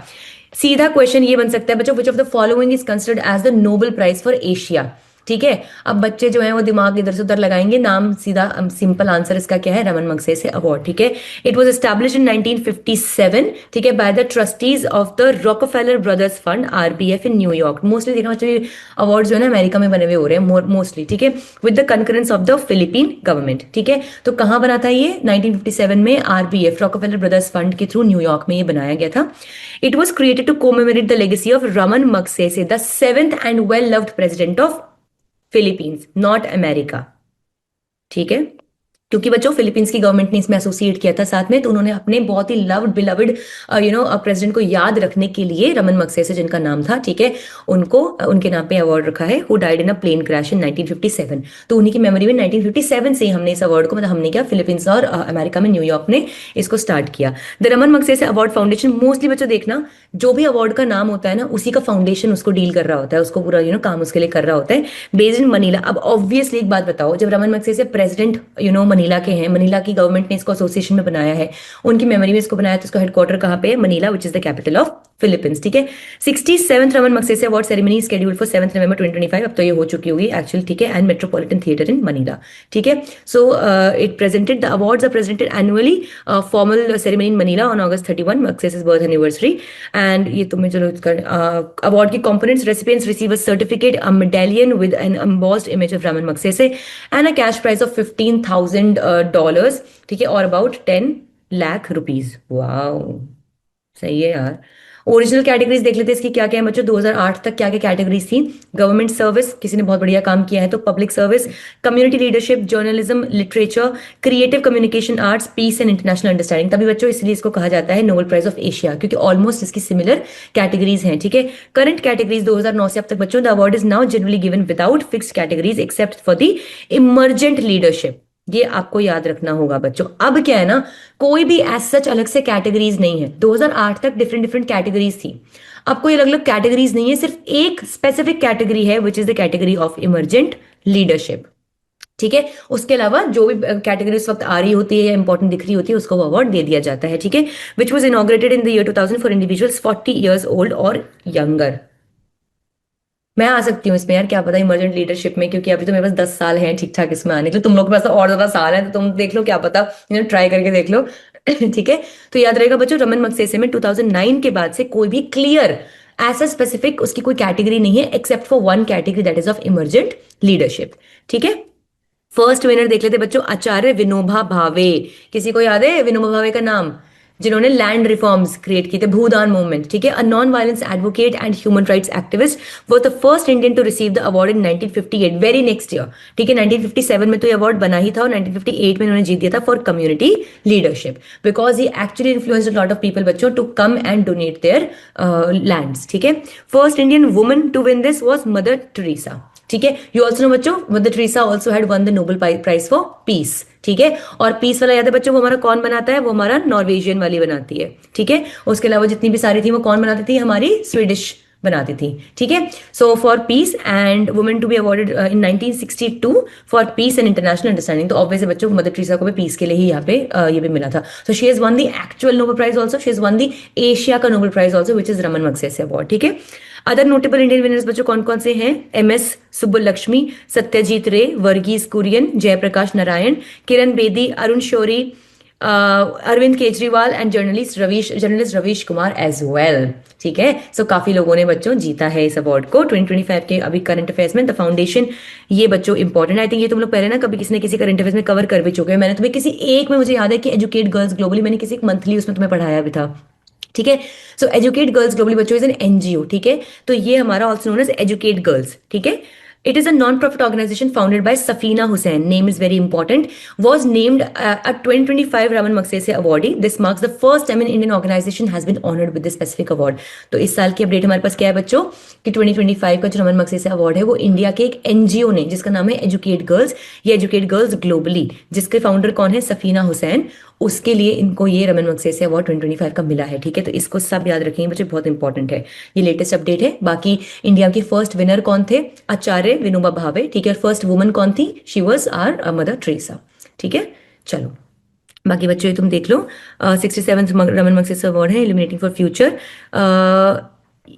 सीधा क्वेश्चन ये बन सकता है बच्चों, which of the following is considered as the Nobel prize for Asia, ठीक है। अब बच्चे जो हैं वो दिमाग इधर से उधर लगाएंगे, नाम सीधा सिंपल आंसर इसका क्या है? रमन मगसेसे अवार्ड, ठीक है। इट वाज एस्टैब्लिश्ड इन 1957, ठीक है, by the trustees of the Rockefeller brothers fund, RBF, in New York. Mostly देखना चाहिए अवार्ड जो है ना अमेरिका में बने हुए हो रहे हैं मोस्टली, ठीक है, with the concurrence of the Philippine government, ठीक है। तो कहां बना था ये? 1957 में RBF, रॉकफेलर ब्रदर्स फंड के थ्रू न्यूयॉर्क में ये बनाया गया था। It was created to commemorate the legacy of Ramon मगसेसे, the 7th and well loved president of Philippines, not America, ठीक है। क्योंकि बच्चों फिलीपींस की गवर्नमेंट ने इसमें एसोसिएट किया था साथ में, तो उन्होंने अपने बहुत he loved beloved you know president को याद रखने के लिए रमन मगसेसे जिनका नाम था, ठीक है, उनको उनके नाम पे अवार्ड रखा है, who died in a plane crash in 1957। तो उन्हीं की मेमोरी में 1957 से हमने इस अवार्ड को, मतलब हमने क्या, फिलीपींस और अमेरिका में न्यूयॉर्क ने इसको स्टार्ट किया। The Ramon Magsaysay award foundation, mostly बच्चों देखना जो भी अवार्ड का नाम होता है ना उसी का फाउंडेशन उसको डील कर रहा होता है, उसको पूरा यू नो काम उसके लिए कर रहा होता है, बेस्ड इन मनीला। अब ऑब्वियसली एक बात बताओ, जब Ramon Magsaysay president you know Manila के हैं, मनीला की गवर्नमेंट ने इसको एसोसिएशन में बनाया है, उनकी मेमोरी में इसको बनाया, तो इसको हेडक्वार्टर कहाँ पे है? Manila, which is the capital of Philippines, ठीक है। 67th Ramon Magsaysay award ceremony scheduled for 7 November 2025, अब तो ये हो चुकी होगी एक्चुअली, ठीक है, and metropolitan theatre in Manila, ठीक है। So it presented the awards are presented annually, formal ceremony in Manila on August 31, Magsaysay's birth anniversary, and ये तुम्हें चलो अवार्ड की components, recipients receive a certificate, a medallion with an embossed image of Ramon Magsaysay and a cash prize of $15,000, ठीक है, और about 10 lakh rupees. Wow, सही है यार। ओरिजिनल कैटेगरीज देख लेते हैं इसकी क्या क्या है बच्चों। 2008 तक क्या क्या कैटेगरीज थी। गवर्नमेंट सर्विस, किसी ने बहुत बढ़िया काम किया है तो public service, community leadership, journalism, literature, creative communication, arts, peace and international understanding. तभी बच्चों इसलिए इसको कहा जाता है नोबेल प्राइज ऑफ एशिया, क्योंकि ऑलमोस्ट इसकी सिमिलर कैटेगरीज हैं, ठीक है। करंट कैटेगरीज 2009 से अब तक बच्चों, the award is now generally given without fixed categories except for the emergent leadership. ये आपको याद रखना होगा बच्चों। अब क्या है ना, कोई भी एज सच अलग से कैटेगरीज नहीं है। 2008 तक डिफरेंट डिफरेंट कैटेगरीज थी, अब कोई अलग अलग कैटेगरीज नहीं है, सिर्फ एक स्पेसिफिक कैटेगरी है विच is the category of emergent leadership, ठीक है। उसके अलावा जो भी कैटेगरी उस वक्त आ रही होती है या इंपॉर्टेंट दिख रही होती है उसको वो अवार्ड दे दिया जाता है, ठीक है। Which was inaugurated in the year 2000 for individuals 40 years old और यंगर। मैं आ सकती हूँ इसमें यार, क्या पता इमर्जेंट लीडरशिप में, क्योंकि अभी तो मेरे पास 10 साल हैं ठीक ठाक इसमें आने के लिए, तुम लोग के पास तो और ज्यादा साल है, तो तुम देख लो, क्या पता ट्राई करके देख लो ठीक है। तो याद रहेगा बच्चों, रमन मगसेसे में 2009 के बाद से कोई भी क्लियर ऐसा स्पेसिफिक उसकी कोई कैटेगरी नहीं है except for one category, that is of emergent leadership, ठीक है। फर्स्ट विनर देख लेते बच्चों, आचार्य विनोबा भावे। किसी को याद है विनोबा भावे का नाम, जिन्होंने लैंड रिफॉर्म्स क्रिएट किए थे, भूदान मूवमेंट, ठीक है। A non violence advocate and human rights activist, वो the first Indian to receive the award in 1958, very next year, ठीक है। 1957 में तो ये अवार्ड बना ही था और 1958 में इन्होंने जीत दिया था for community leadership, because he actually influenced a lot of people बच्चों to come and donate their lands, ठीक है। First Indian woman to win this was Mother Teresa, ठीक है। यू ऑल्सो नो बच्चों, Mother Teresa also had won the Nobel prize for peace, ठीक है। और piece वाला याद है बच्चों, वो हमारा कौन बनाता है, वो हमारा नॉर्वेजियन वाली बनाती है, ठीक है। उसके अलावा जितनी भी सारी थी वो कौन बनाती थी, हमारी स्वीडिश बनाती थी, ठीक है। So for peace and women to be awarded in 1962 for peace and international understanding. तो ऑब्वियसली बच्चों मदर टेरेसा को भी पीस के लिए ही यहाँ पे ये भी मिला था। So she has won the actual Nobel prize also, she has won the Asia का Nobel prize also which is Ramon Magsaysay award, ठीक है। अदर नोटेबल इंडियन विनर्स बच्चों कौन कौन से हैं, MS Subbulakshmi, Satyajit Ray, Verghese Kurien, Jayaprakash Narayan, Kiran Bedi, Arun Shourie, Arvind Kejriwal and journalist Ravish Kumar as well, ठीक है। सो काफी लोगों ने बच्चों जीता है इस अवार्ड को 2025 के अभी करंट अफेयर्स में। द फाउंडेशन, ये बच्चों इंपॉर्टेंट, आई थिंक ये तुम लोग पहले ना कभी किसी ने किसी करंट अफेयर्स में कवर कर भी चुके हैं। मैंने तुम्हें किसी एक में, मुझे याद है कि एजुकेट गर्ल्स ग्लोबली, मैंने किसी एक मंथली उसमें तुम्हें पढ़ाया भी था, ठीक है। सो एजुकेट गर्ल्स ग्लोबली बच्चों इज एन NGO, ठीक है। तो ये हमारा also known as Educate Girls, ठीक है। It is a non-profit organization founded by Safina Hussain. Name is very important. Was named a 2025 Raman Magsaysay awardee. This marks the first time an Indian organization has been honored with this specific award. तो इस साल की update हमारे पास क्या है बच्चों कि 2025 का जो रमन मगसेसे अवार्ड है वो इंडिया के एक NGO ने, जिसका नाम है एजुकेट गर्ल्स, ये एजुकेट गर्ल्स ग्लोबली, जिसके फाउंडर कौन है, सफीना हुसैन, उसके लिए इनको ये रमन मगसेसे अवार्ड 2025 का मिला है, ठीक है। तो इसको सब याद रखेंगे बच्चे, बहुत इंपॉर्टेंट है, ये लेटेस्ट अपडेट है। बाकी इंडिया के फर्स्ट विनर कौन थे, आचार्य विनोबा भावे, ठीक है। फर्स्ट वुमन कौन थी, she was our Mother Teresa, ठीक है। चलो बाकी बच्चों ये तुम देख लो, 67th रमन मगसेसे अवार्ड है इल्यूमिनेटिंग फॉर फ्यूचर।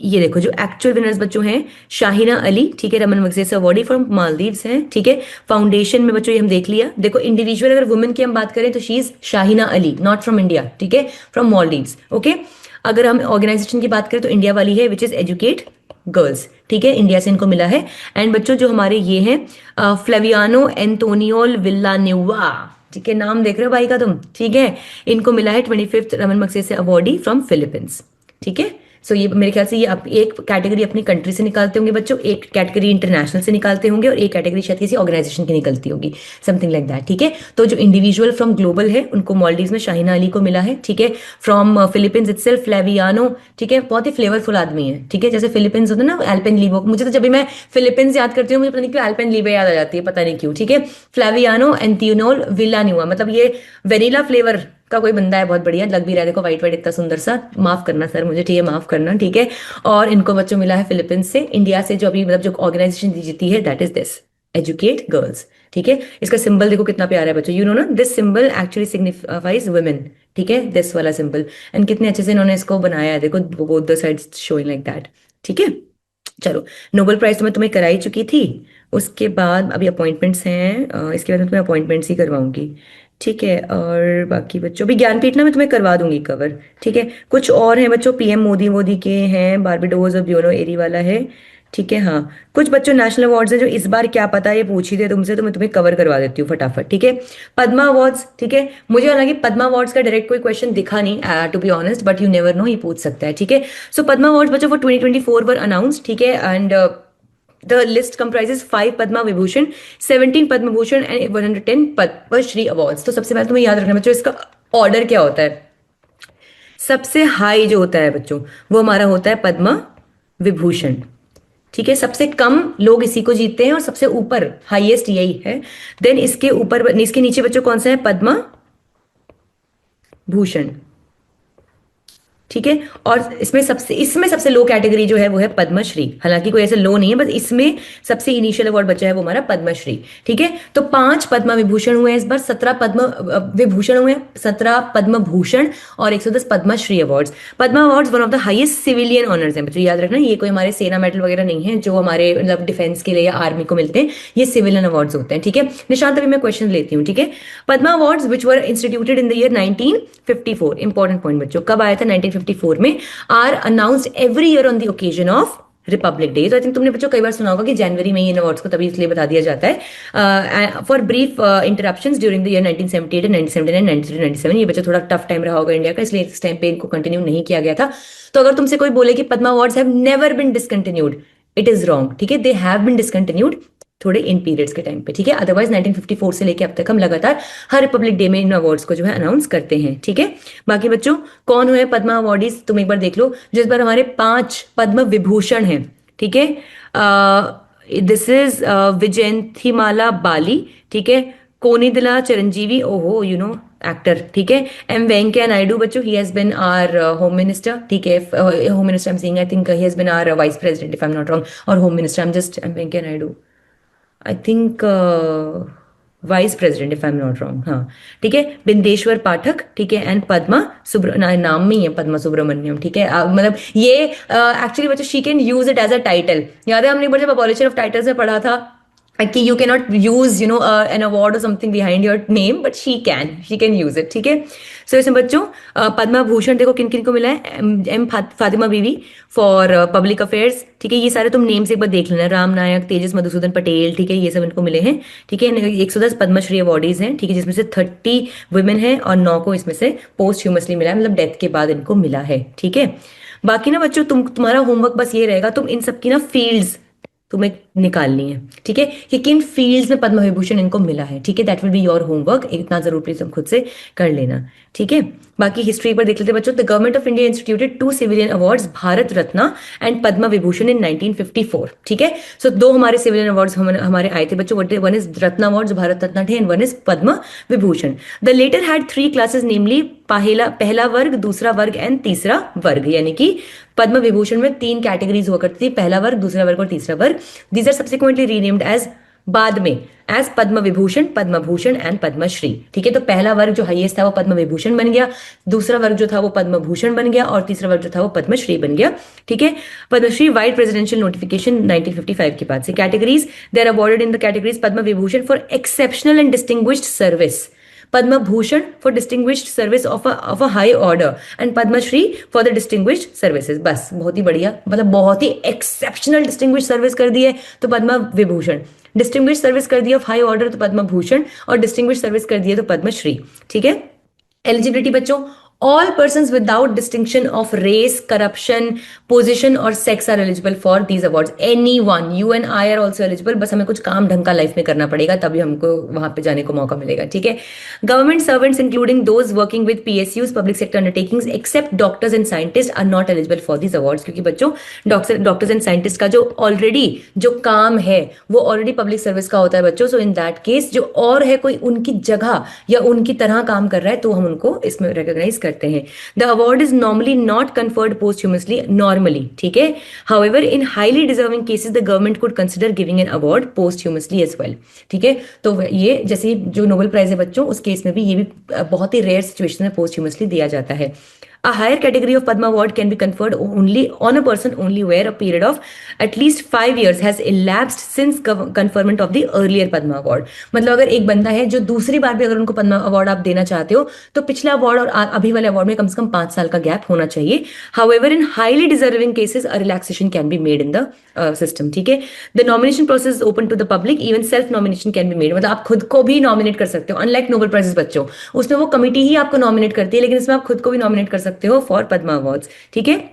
ये देखो जो एक्चुअल विनर्स बच्चों हैं, शाहिना अली, ठीक है, Raman Magsaysay awardee from Maldives हैं, ठीक है। फाउंडेशन में बच्चों ये हम देख लिया। देखो इंडिविजुअल अगर वुमेन की हम बात करें तो she is Shahina Ali, not from India, ठीक है, फ्रॉम मालदीव्स, ओके। अगर हम ऑर्गेनाइजेशन की बात करें तो इंडिया वाली है विच इज एजुकेट गर्ल्स, ठीक है, इंडिया से इनको मिला है। एंड बच्चों जो हमारे ये हैं फ्लेवियानो एंटोनियोल विल्लान्यूवा, ठीक है, नाम देख रहे हो भाई का तुम, ठीक है, इनको मिला है 25th Ramon Magsaysay awardee from Philippines, ठीक है। सो ये मेरे ख्याल से ये एक कैटेगरी अपनी कंट्री से निकालते होंगे बच्चों, एक कैटेगरी इंटरनेशनल से निकालते होंगे और एक कैटेगरी शायद किसी ऑर्गेनाइजेशन की निकलती होगी, समथिंग लाइक दैट, ठीक है। तो जो इंडिविजुअल फ्रॉम ग्लोबल है उनको मालदीव्स में शाहिना अली को मिला है, ठीक है। फ्रॉम फिलीपींस इटसेल्फ फ्लेवियानो, ठीक है, बहुत ही फ्लेवरफुल आदमी है, ठीक है। जैसे फिलीपींस होता है ना एल्पेनलीबे, मुझे तो जब भी मैं फिलीपींस याद करती हूँ मुझे पता नहीं क्यों एल्पेनलीबे याद आ जाती है, पता नहीं क्यों, ठीक है। फ्लेवियानो एंटियोनोल विल्लान्यूवा, मतलब ये वेनिला फ्लेवर का कोई बंदा है, बहुत बढ़िया लग भी रहा है, देखो व्हाइट व्हाइट इतना सुंदर सा, माफ करना सर मुझे, ठीक है, माफ करना, ठीक है। और इनको बच्चों मिला है फिलीपींस से। इंडिया से जो अभी मतलब जो ऑर्गेनाइजेशन जीती है that is this educate Girls, ठीक है। इसका सिंबल देखो कितना प्यारा है बच्चों, यू नो ना, this symbol actually signifies women ठीक है, दिस वाला सिंबल। एंड कितने अच्छे से इन्होंने इसको बनाया है, देखो both the sides showing like that. ठीक है, चलो नोबेल प्राइज तो मैं तुम्हें कराई चुकी थी। उसके बाद अभी अपॉइंटमेंट्स हैं, इसके बाद मैं तुम्हें अपॉइंटमेंट्स ही करवाऊंगी। ठीक है, और बाकी बच्चों अभी ज्ञानपीठ ना मैं तुम्हें करवा दूंगी कवर। ठीक है, कुछ और हैं बच्चों, पीएम मोदी मोदी के हैं, बारबेडोस और ब्यूनो एरी वाला है। ठीक है, हाँ कुछ बच्चों नेशनल अवार्ड्स हैं जो इस बार क्या पता ये पूछ ही दे तुमसे, तो मैं तुम्हें कवर करवा देती हूँ फटाफट। ठीक है, पद्मा अवार्ड्स, ठीक है, मुझे हालांकि पद्मा अवार्ड्स का डायरेक्ट कोई क्वेश्चन दिखा नहीं to be honest, but you never know, ये पूछ सकता है। ठीक है, सो पद्मा अवार्ड्स बच्चों फॉर 2024 वर अनाउंस्ड। ठीक है, and the list comprises 5 Padma Vibhushan, 17 Padma Bhushan and 110 Padma Shri awards। तो सबसे पहले तुम्हें याद रखना बच्चों इसका ऑर्डर क्या होता है। सबसे हाई जो होता है बच्चों वो हमारा होता है पद्मा विभूषण। ठीक है, सबसे कम लोग इसी को जीतते हैं और सबसे ऊपर हाईएस्ट यही है। देन इसके ऊपर इसके नीचे बच्चों कौन सा है, पद्मा भूषण। ठीक है, और इसमें सबसे लो कैटेगरी जो है वो है पद्मश्री। हालांकि कोई ऐसे लो नहीं है, बस इसमें सबसे इनिशियल अवार्ड बचा है वो हमारा पद्मश्री। ठीक है, तो 5 पद्मा विभूषण हुए इस बार, 17 पद्म विभूषण हुए, 17 पद्म भूषण और 110 Padma Shri awards. Padma awards one of the highest civilian honours हैं बच्चों, याद रखना, ये कोई हमारे सेना मेडल वगैरह नहीं है जो हमारे मतलब डिफेंस के लिए या आर्मी को मिलते हैं, ये सिविलियन अवार्ड्स होते हैं। ठीक है, निशांत अभी मैं क्वेश्चन लेती हूँ। ठीक है, Padma awards which were instituted in the year 1954, important point बच्चों, कब आया था 1954 में, are announced every year on the occasion of Republic day. तो आई थिंक तुमने बच्चों कई बार सुना होगा कि जनवरी में इन अवार्ड्स को तभी इसलिए बता दिया जाता है। For brief interruptions during the year 1978 and 1979 93 97, ये बच्चों थोड़ा टफ टाइम रहा होगा इंडिया का, इसलिए इस टाइम पे इनको कंटिन्यू नहीं किया गया था। तो अगर तुमसे कोई बोले कि Padma awards have never been discontinued, it is wrong. ठीक है, दे हैव बीन डिसकंटिन्यूड थोड़े इन पीरियड्स के टाइम पे। ठीक है, अदरवाइज 1954 से लेके अब तक हम लगातार हर रिपब्लिक डे में इन अवार्ड्स को जो है अनाउंस करते हैं। ठीक है, बाकी बच्चों कौन हुए पद्मा अवार्डीज तुम एक बार देख लो। जिस बार हमारे 5 पद्म विभूषण हैं, ठीक है, दिस इज विजयंतीमाला बाली। ठीक है, कोनिदला चिरंजीवी, ओहो यू नो एक्टर। ठीक है, एम वेंकैया नायडू बच्चों, he has been our home minister. ठीक है, home minister I am saying, I think he has been our vice president if I am not wrong, और home minister I am just M Venkaiah Naidu, I think vice president if I am not wrong. हाँ ठीक है, बिंदेश्वर पाठक। ठीक है, and Padma नाम में ही है पद्मा सुब्रमण्यम। ठीक है, मतलब ये एक्चुअली बच्चों she can use it as a title. याद है हमने जब अबॉलिशन ऑफ टाइटल्स में पढ़ा था कि you cannot use an award or something behind your name, but she can use it। ठीक है, सो इसमें बच्चों पद्मा भूषण देखो किन किन को मिला है, एम फातिमा बीवी फॉर पब्लिक अफेयर्स। ठीक है, ये सारे तुम नेम्स एक बार देख लेना, राम नायक, तेजस मधुसूदन पटेल। ठीक है, ये सब इनको मिले हैं। ठीक है, 110 पद्मश्री अवार्डीज हैं। ठीक है, जिसमें से 30 वुमेन हैं और 9 को इसमें से पोस्ट ह्यूमसली मिला है, मतलब डेथ के बाद इनको मिला है। ठीक है, बाकी ना बच्चों तुम्हारा होमवर्क बस ये रहेगा, तुम इन सबकी ना फील्ड्स तुम्हें निकालनी है। ठीक है, कि किन फील्ड्स में पद्म विभूषण इनको मिला है। ठीक है, that will be your homework, इतना जरूर प्लीज तुम खुद से कर लेना। ठीक है, बाकी हिस्ट्री पर देख लेते बच्चों। The government of India instituted 2 civilian awards, Bharat Ratna and Padma Vibhushan in 1954। ठीक है, सो 2 हमारे सिविलियन अवार्ड्स हमारे आए थे बच्चों, वन इज रत्न अवार्ड जो भारत रत्न थे, and one is Padma Vibhushan. The latter had 3 classes, namely पहला वर्ग, दूसरा वर्ग एंड तीसरा वर्ग, यानी कि पद्म विभूषण में 3 कैटेगरीज हुआ करती थी, पहला वर्ग, दूसरा वर्ग और तीसरा वर्ग। These are subsequently renamed as, बाद में एज पद्म विभूषण, पद्म भूषण एंड पद्मश्री। ठीक है, तो पहला वर्ग जो हाईएस्ट था वो पद्म विभूषण बन गया, दूसरा वर्ग जो था वो पद्म भूषण बन गया, और तीसरा वर्ग जो था वो पद्मश्री बन गया। ठीक है, पद्मश्री वाइड प्रेसिडेंशियल नोटिफिकेशन 1955 के बाद से। Categories, they are awarded in the categories Padma Vibhushan for exceptional and distinguished service, Padma Bhushan for distinguished service of a high order, and Padma Shri for the distinguished services। बस बहुत ही बढ़िया, मतलब बहुत ही exceptional distinguished service कर दी है तो Padma Vibhushan, distinguished service कर the of high order तो पद्मा भूषण, और डिस्टिंग्विश्ड सर्विस कर दी है तो पद्मश्री। ठीक है, एलिजिबिलिटी बच्चों, all persons without distinction of race, corruption, position or sex are eligible for these awards। anyone, you and I are also eligible, बस हमें कुछ काम ढंग का लाइफ में करना पड़ेगा तभी हमको वहां पे जाने को मौका मिलेगा। ठीक है, government servants including those working with PSUs, public sector undertakings, except doctors and scientist are not eligible for these awards, क्योंकि बच्चों डॉक्टर्स एंड साइंटिस्ट का जो ऑलरेडी जो काम है वो ऑलरेडी पब्लिक सर्विस का होता है बच्चों। सो इन दैट केस जो और है कोई उनकी जगह या उनकी तरह काम कर रहा है तो हम उनको इसमें रिकॉग्नाइज करते हैं. The award is normally not conferred posthumously normally, ठीक है. However in highly deserving cases the government could consider giving an award posthumously as well, ठीक है. तो ये जैसे जो नोबेल प्राइज है बच्चों, उस केस में भी ये भी बहुत ही रेयर सिचुएशन में पोस्टह्यूमसली दिया जाता है. A higher category of Padma Award can be conferred only on a person only where a period of at least 5 years has elapsed since conferment of the earlier Padma Award. मतलब अगर एक बंदा है जो दूसरी बार भी अगर उनको पद्मा अवार्ड आप देना चाहते हो तो पिछला अवार्ड और अभी वाले अवार्ड में कम से कम 5 साल का गैप होना चाहिए. However, in highly deserving cases, a relaxation can be made in the system, ठीक है. The nomination process is open to the public. Even self nomination can be made. मतलब आप खुद को भी नॉमिनेट कर सकते हो. अनलाइक नोबेल प्राइजेस बच्चों, उसमें वो कमिटी ही आपको नॉमिनेट करती है, लेकिन इसमें आप खुद को भी नॉमिनेट कर सकते हो फॉर पद्मा अवार्ड्स, ठीक है.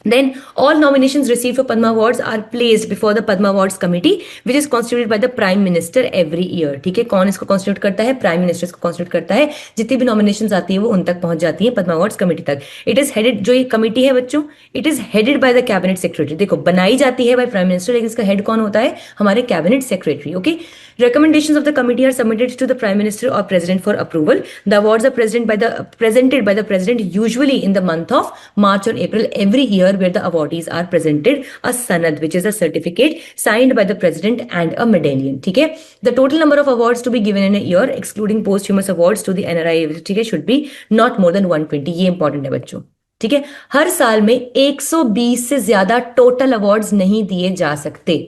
Then all nominations received for Padma Awards are placed before the Padma Awards committee, which is constituted by the Prime Minister every year. ठीक है, कौन इसको constitute करता है? Prime Minister इसको constitute करता है. जितनी भी nominations आती है वो उन तक पहुंच जाती है Padma Awards committee तक. It is headed, जो ये committee है बच्चों, it is headed by the cabinet secretary. देखो, बनाई जाती है by Prime Minister, लेकिन इसका head कौन होता है? हमारे cabinet secretary. Okay. Recommendations of the committee are submitted to the Prime Minister or President for approval. The awards are presented by the President usually in the month of March or April every year, where the awardees are presented a sanad, which is a certificate signed by the President, and a medallion. ठीक है. The total number of awards to be given in a year, excluding posthumous awards to the NRI, ठीक है, should be not more than 120. ये important है बच्चों, ठीक है. हर साल में 120 से ज्यादा टोटल अवार्ड्स नहीं दिए जा सकते,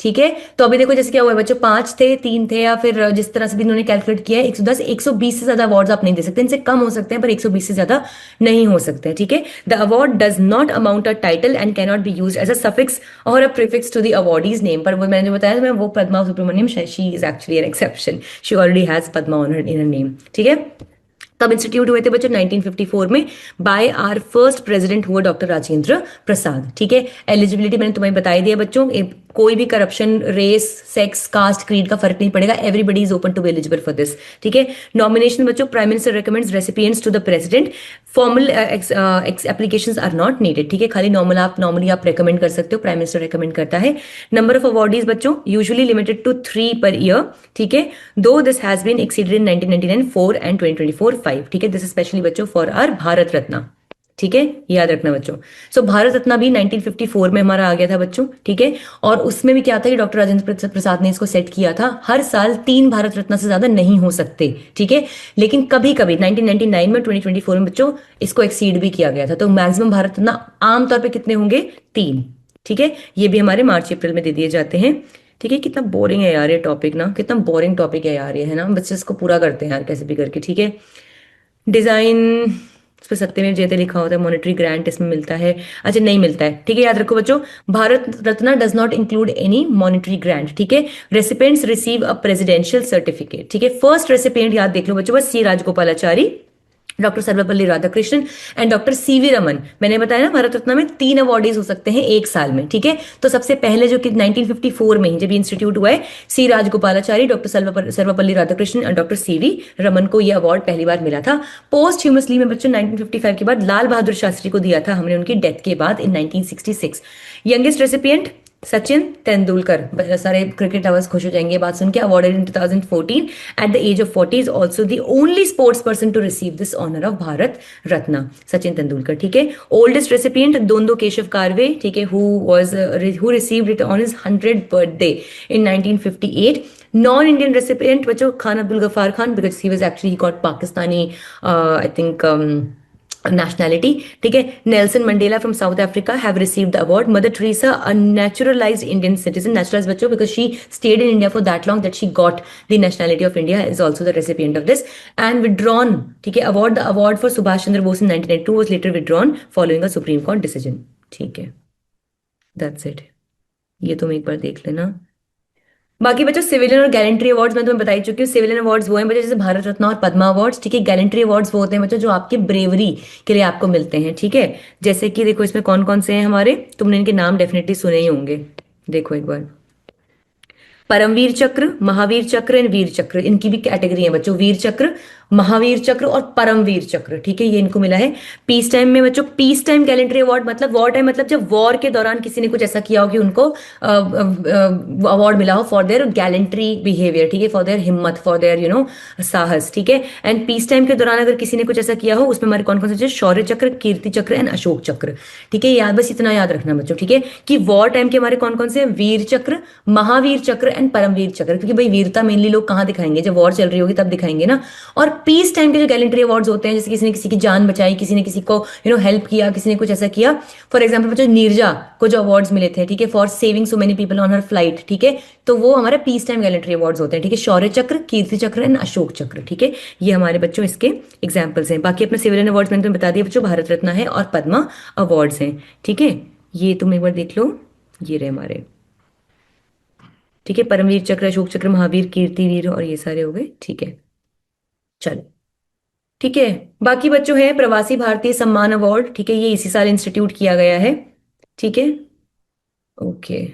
ठीक है. तो अभी देखो जैसे क्या हुआ है बच्चों, 5 थे, 3 थे, या फिर जिस तरह से भी इन्होंने कैलकुलेट किया है 110, 120 से ज्यादा अवार्ड्स आप नहीं दे सकते. इनसे कम हो सकते हैं पर 120 से ज्यादा नहीं हो सकते, ठीक है. The award does not amount a title and can not be use as a suffix or a prefix to the awardees name. पर वो मैंने जो बताया मैं, वो Padma Subrahmanyam, she is actually an exception. She already has Padma honour in her name, ठीक है. तब इंस्टीट्यूट हुए थे बच्चों 1954 में बाय आवर फर्स्ट प्रेसिडेंट हुआ डॉक्टर राजेंद्र प्रसाद, ठीक है. एलिजिबिलिटी मैंने तुम्हें बताई दिया बच्चों, कोई भी corruption, race, sex, caste, creed का फर्क नहीं पड़ेगा. Everybody is open to be eligible for this, ठीक है. नॉमिनेशन बच्चों, prime minister recommends recipients to the president. Formal applications are not needed, ठीक है. खाली नॉर्मली आप रेकमेंड कर सकते हो, प्राइम मिनिस्टर रेकमेंड करता है. नंबर ऑफ अवार्डीज बच्चों usually limited to 3 per year, ठीक है. Though this has been exceeded in 1999 4 and 2024 5, ठीक है. दिस स्पेशली बच्चों फॉर आवर भारत रत्ना, ठीक है, याद रखना बच्चों. सो भारत रत्ना भी 1954 में हमारा आ गया था बच्चों, ठीक है. और उसमें भी क्या था कि डॉक्टर राजेंद्र प्रसाद ने इसको सेट किया था, हर साल 3 भारत रत्ना से ज्यादा नहीं हो सकते, ठीक है. लेकिन कभी कभी 1999 में, 2024 में बच्चों इसको एक्सीड भी किया गया था. तो मैक्सिमम भारत रत्ना आमतौर पर कितने होंगे? 3, ठीक है. ये भी हमारे मार्च अप्रैल में दे दिए जाते हैं, ठीक है. कितना बोरिंग है यार ये टॉपिक ना, कितना बोरिंग टॉपिक है यार ये, है ना. बच्चे इसको पूरा करते हैं यार कैसे भी करके, ठीक है. डिजाइन, इस पर सत्यमेव जयते लिखा होता है. मॉनेटरी ग्रांट इसमें मिलता है? अच्छा, नहीं मिलता है, ठीक है. याद रखो बच्चों, Bharat Ratna does not include any monetary grant, ठीक है. Recipients receive a presidential certificate, ठीक है. फर्स्ट रेसिपिएंट याद देख लो बच्चों, बस C Rajagopalachari, doctor Sarvepalli Radhakrishnan and doctor CV Raman. मैंने बताया ना भारत रत्ना में 3 अवार्डीज हो सकते हैं एक साल में, ठीक है. तो सबसे पहले जो कि 1954 में ही जब इंस्टीट्यूट हुआ है, सी राजगोपालाचारी, डॉक्टर सर्वपल्ली राधाकृष्णन और डॉक्टर सीवी रमन को यह अवार्ड पहली बार मिला था. पोस्ट ह्यूमसली में बच्चों 1955 के बाद लाल बहादुर शास्त्री को दिया था हमने उनकी डेथ के बाद in 1966. Youngest recipient Sachin Tendulkar. सारे क्रिकेट लवर्स खुश हो जाएंगे बात सुन के. Awarded in 2014 at the age of 40, is also the only sports person to receive this honour of Bharat Ratna, Sachin Tendulkar, ठीक है. ओल्डेस्ट रेसिपिएंट दोंदो केशव कारवे, ठीक है, who received it on his 100th birthday in 1958. Non Indian recipient बच्चों Khan Abdul Ghaffar Khan, because he was actually, he got Pakistani I think nationality, ठीक है. Nelson Mandela from South Africa have received the award. Mother Teresa, a naturalised Indian citizen, naturalised बच्चों because she stayed in India for that long that she got the nationality of India, is also the recipient of this. And withdrawn, ठीक है, award. The award for Subhash Chandra Bose in 1992 was later withdrawn following a supreme court decision, ठीक है. That's it, ये तुम एक बार देख लेना. बाकी बच्चों सिविलियन और गैलेंट्री अवार्ड्स मैं तुम्हें बताई चुकी हूँ. सिविलियन अवार्ड्स वो हैं बच्चों जैसे भारत रत्न और पद्मा अवार्ड्स, ठीक है. गैलेंट्री अवार्ड्स वो होते हैं बच्चों जो आपके ब्रेवरी के लिए आपको मिलते हैं, ठीक है. जैसे कि देखो इसमें कौन कौन से हैं हमारे, तुमने इनके नाम डेफिनेटली सुने ही होंगे. देखो एक बार, परमवीर चक्र, महावीर चक्र एंड वीर चक्र, इनकी भी कैटेगरी है बच्चों. वीर चक्र महावीर चक्र और परमवीर चक्र, ठीक है, ये इनको मिला है। पीस टाइम में बच्चों, पीस टाइम गैलेंट्री अवार्ड मतलब वॉर टाइम मतलब जब वॉर के दौरान किसी ने कुछ ऐसा किया हो कि उनको अवार्ड मिला हो फॉर देयर गैलेंट्री बिहेवियर, ठीक है, फॉर देयर हिम्मत, फॉर देयर साहस, ठीक है। एंड पीस टाइम के दौरान अगर किसी ने कुछ ऐसा किया हो उसमें हमारे कौन कौन से, शौर्य चक्र, कीर्ति चक्र एंड अशोक चक्र, ठीक है। याद, बस इतना याद रखना बच्चों, ठीक है, कि वॉर टाइम के हमारे कौन कौन से, वीर चक्र, महावीर चक्र एंड परमवीर चक्र, क्योंकि भाई वीरता मेनली लोग कहाँ दिखाएंगे, जब वॉर चल रही होगी तब दिखाएंगे ना। और पीस टाइम के जो गैलेंट्री अवार्ड्स होते हैं, जैसे किसी ने किसी की जान बचाई, किसी ने किसी को हेल्प किया, किसी ने कुछ ऐसा किया, फॉर एग्जाम्पल बच्चों नीरजा को जो अवार्ड्स मिले थे, ठीक है, for saving so many people on her flight, ठीक है, तो वो हमारे पीस टाइम गैलेंट्री अवार्ड्स होते हैं, ठीक है। शौर्य चक्र, कीर्ति चक्र एंड अशोक चक्र, ठीक है, ये हमारे बच्चों इसके एग्जाम्पल्स हैं। बाकी अपने सिविलियन अवार्ड्स मैंने तुम्हें बता दिया बच्चों, भारत रत्न है और पद्मा अवार्ड्स हैं, ठीक है, ये तुम एक बार देख लो, ये रहे हमारे, ठीक है, परमवीर चक्र, अशोक चक्र, महावीर, कीर्ति वीर और ये सारे हो गए, ठीक है। चलो, ठीक है। बाकी बच्चों है प्रवासी भारतीय सम्मान अवार्ड, ठीक है, ये इसी साल इंस्टीट्यूट किया गया है, ठीक है, okay.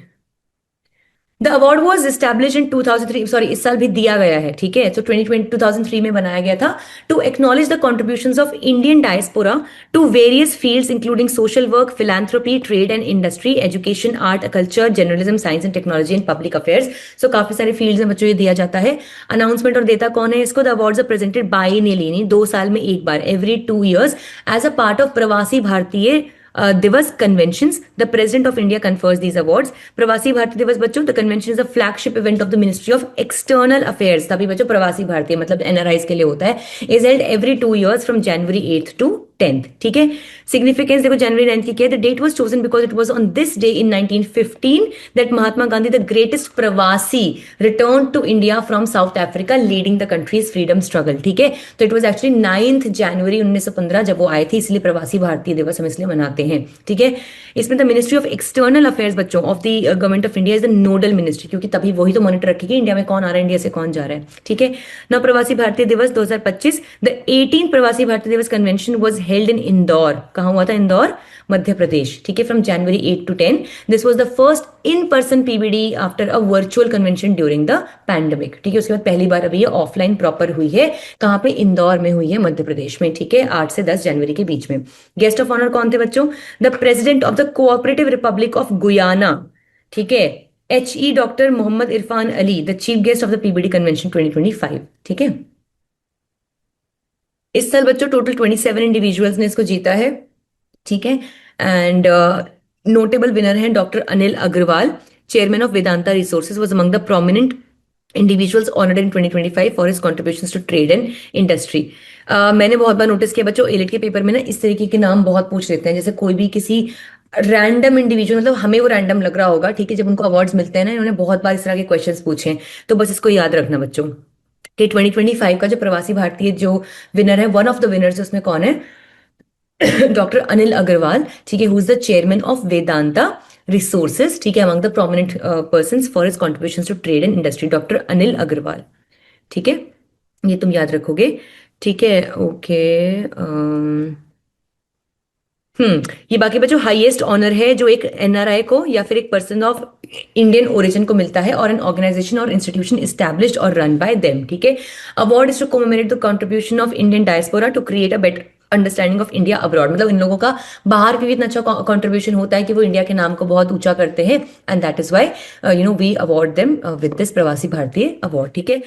The award was establish in 2003, sorry इस साल भी दिया गया है, ठीक है, तो 2020 2003 में बनाया गया था, to acknowledge the contributions of Indian diaspora to various fields including social work, philanthropy, trade and industry, education, art, culture, journalism, science and technology and public affairs. So काफी सारे फील्ड्स में बच्चों ये दिया जाता है। अनाउंसमेंट और देता कौन है इसको, the awards are presented by नेलिनी, 2 साल में एक बार, every 2 years, as a part of Pravasi Bharatiya Divas conventions. The president of India confers these awards. Pravasi Bharatiya Divas बच्चों, the convention is a flagship event of the ministry of external affairs, तभी बच्चों प्रवासी भारतीय मतलब एनआरआईज के लिए होता है, is held every 2 years from January 8th to 10th, ठीक है। सिग्निफिकेंस देखो, January 9th की क्या है, the date was chosen because it was on this day in 1915 that Mahatma Gandhi, the greatest Pravasi, return to India from South Africa leading the country's freedom struggle, ठीक है। तो it was actually 9th January 1915 जब वो आए थे, इसलिए प्रवासी भारतीय दिवस हम इसलिए मनाते हैं, ठीक है। इसमें the ministry of external affairs बच्चों of the government of India is the nodal ministry, क्योंकि तभी वही तो मॉनिटर रखेगी इंडिया में कौन आ रहा है, इंडिया से कौन जा रहा है, ठीक है ना। प्रवासी भारतीय दिवस 2025, द 18th प्रवासी भारतीय दिवस convention was held in Indore, कहाँ हुआ था, इंदौर मध्य प्रदेश, ठीक है, from January 8 to 10। This was the first in person PBD after a virtual convention during the pandemic, ठीक है। उसके बाद पहली बार अभी ये ऑफलाइन प्रॉपर हुई है, कहाँ पे, इंदौर में हुई है मध्य प्रदेश में, ठीक है, 8 से 10 जनवरी के बीच में। गेस्ट ऑफ ऑनर कौन थे बच्चों, the president of the Cooperative Republic of Guyana, ठीक है, HE doctor Mohammad Irfan Ali, the chief guest of the PBD convention 2025, ठीक है। इस साल बच्चों टोटल 27 इंडिविजुअल्स ने इसको जीता है, ठीक है। एंड नोटेबल विनर हैं doctor Anil Agarwal, chairman of Vedanta resources, was among the prominent individuals honoured in 2025 for his contributions to trade and industry. मैंने बहुत बार नोटिस किया बच्चों, एलिट के पेपर में ना इस तरीके के नाम बहुत पूछ लेते हैं, जैसे कोई भी किसी रैंडम इंडिविजुअल, मतलब हमें वो रैंडम लग रहा होगा, ठीक है, जब उनको अवार्ड्स मिलते हैं ना, इन्होंने बहुत बार इस तरह के क्वेश्चंस पूछे हैं, तो बस इसको याद रखना बच्चों कि 2025 का जो प्रवासी भारतीय जो विनर है, वन ऑफ द विनर्स उसमें कौन है, डॉक्टर अनिल अग्रवाल, ठीक है, who is the chairman of Vedanta resources, ठीक है, among the prominent persons for his contributions to trade and industry, doctor Anil Agarwal, ठीक है, ये तुम याद रखोगे, ठीक है, ओके। ये बाकी बच्चों हाईएस्ट ऑनर है जो एक एनआरआई को या फिर एक पर्सन ऑफ इंडियन ओरिजिन को मिलता है, और एन ऑर्गेनाइजेशन और इंस्टीट्यूशन एस्टैब्लिश्ड और रन बाय देम, ठीक है। Award is to commemorate the contribution of Indian diaspora to create a better understanding of India abroad, मतलब इन लोगों का बाहर भी इतना अच्छा कंट्रीब्यूशन होता है कि वो इंडिया के नाम को बहुत ऊंचा करते हैं, and that is why we award them with this Pravasi Bharatiya award, ठीक है।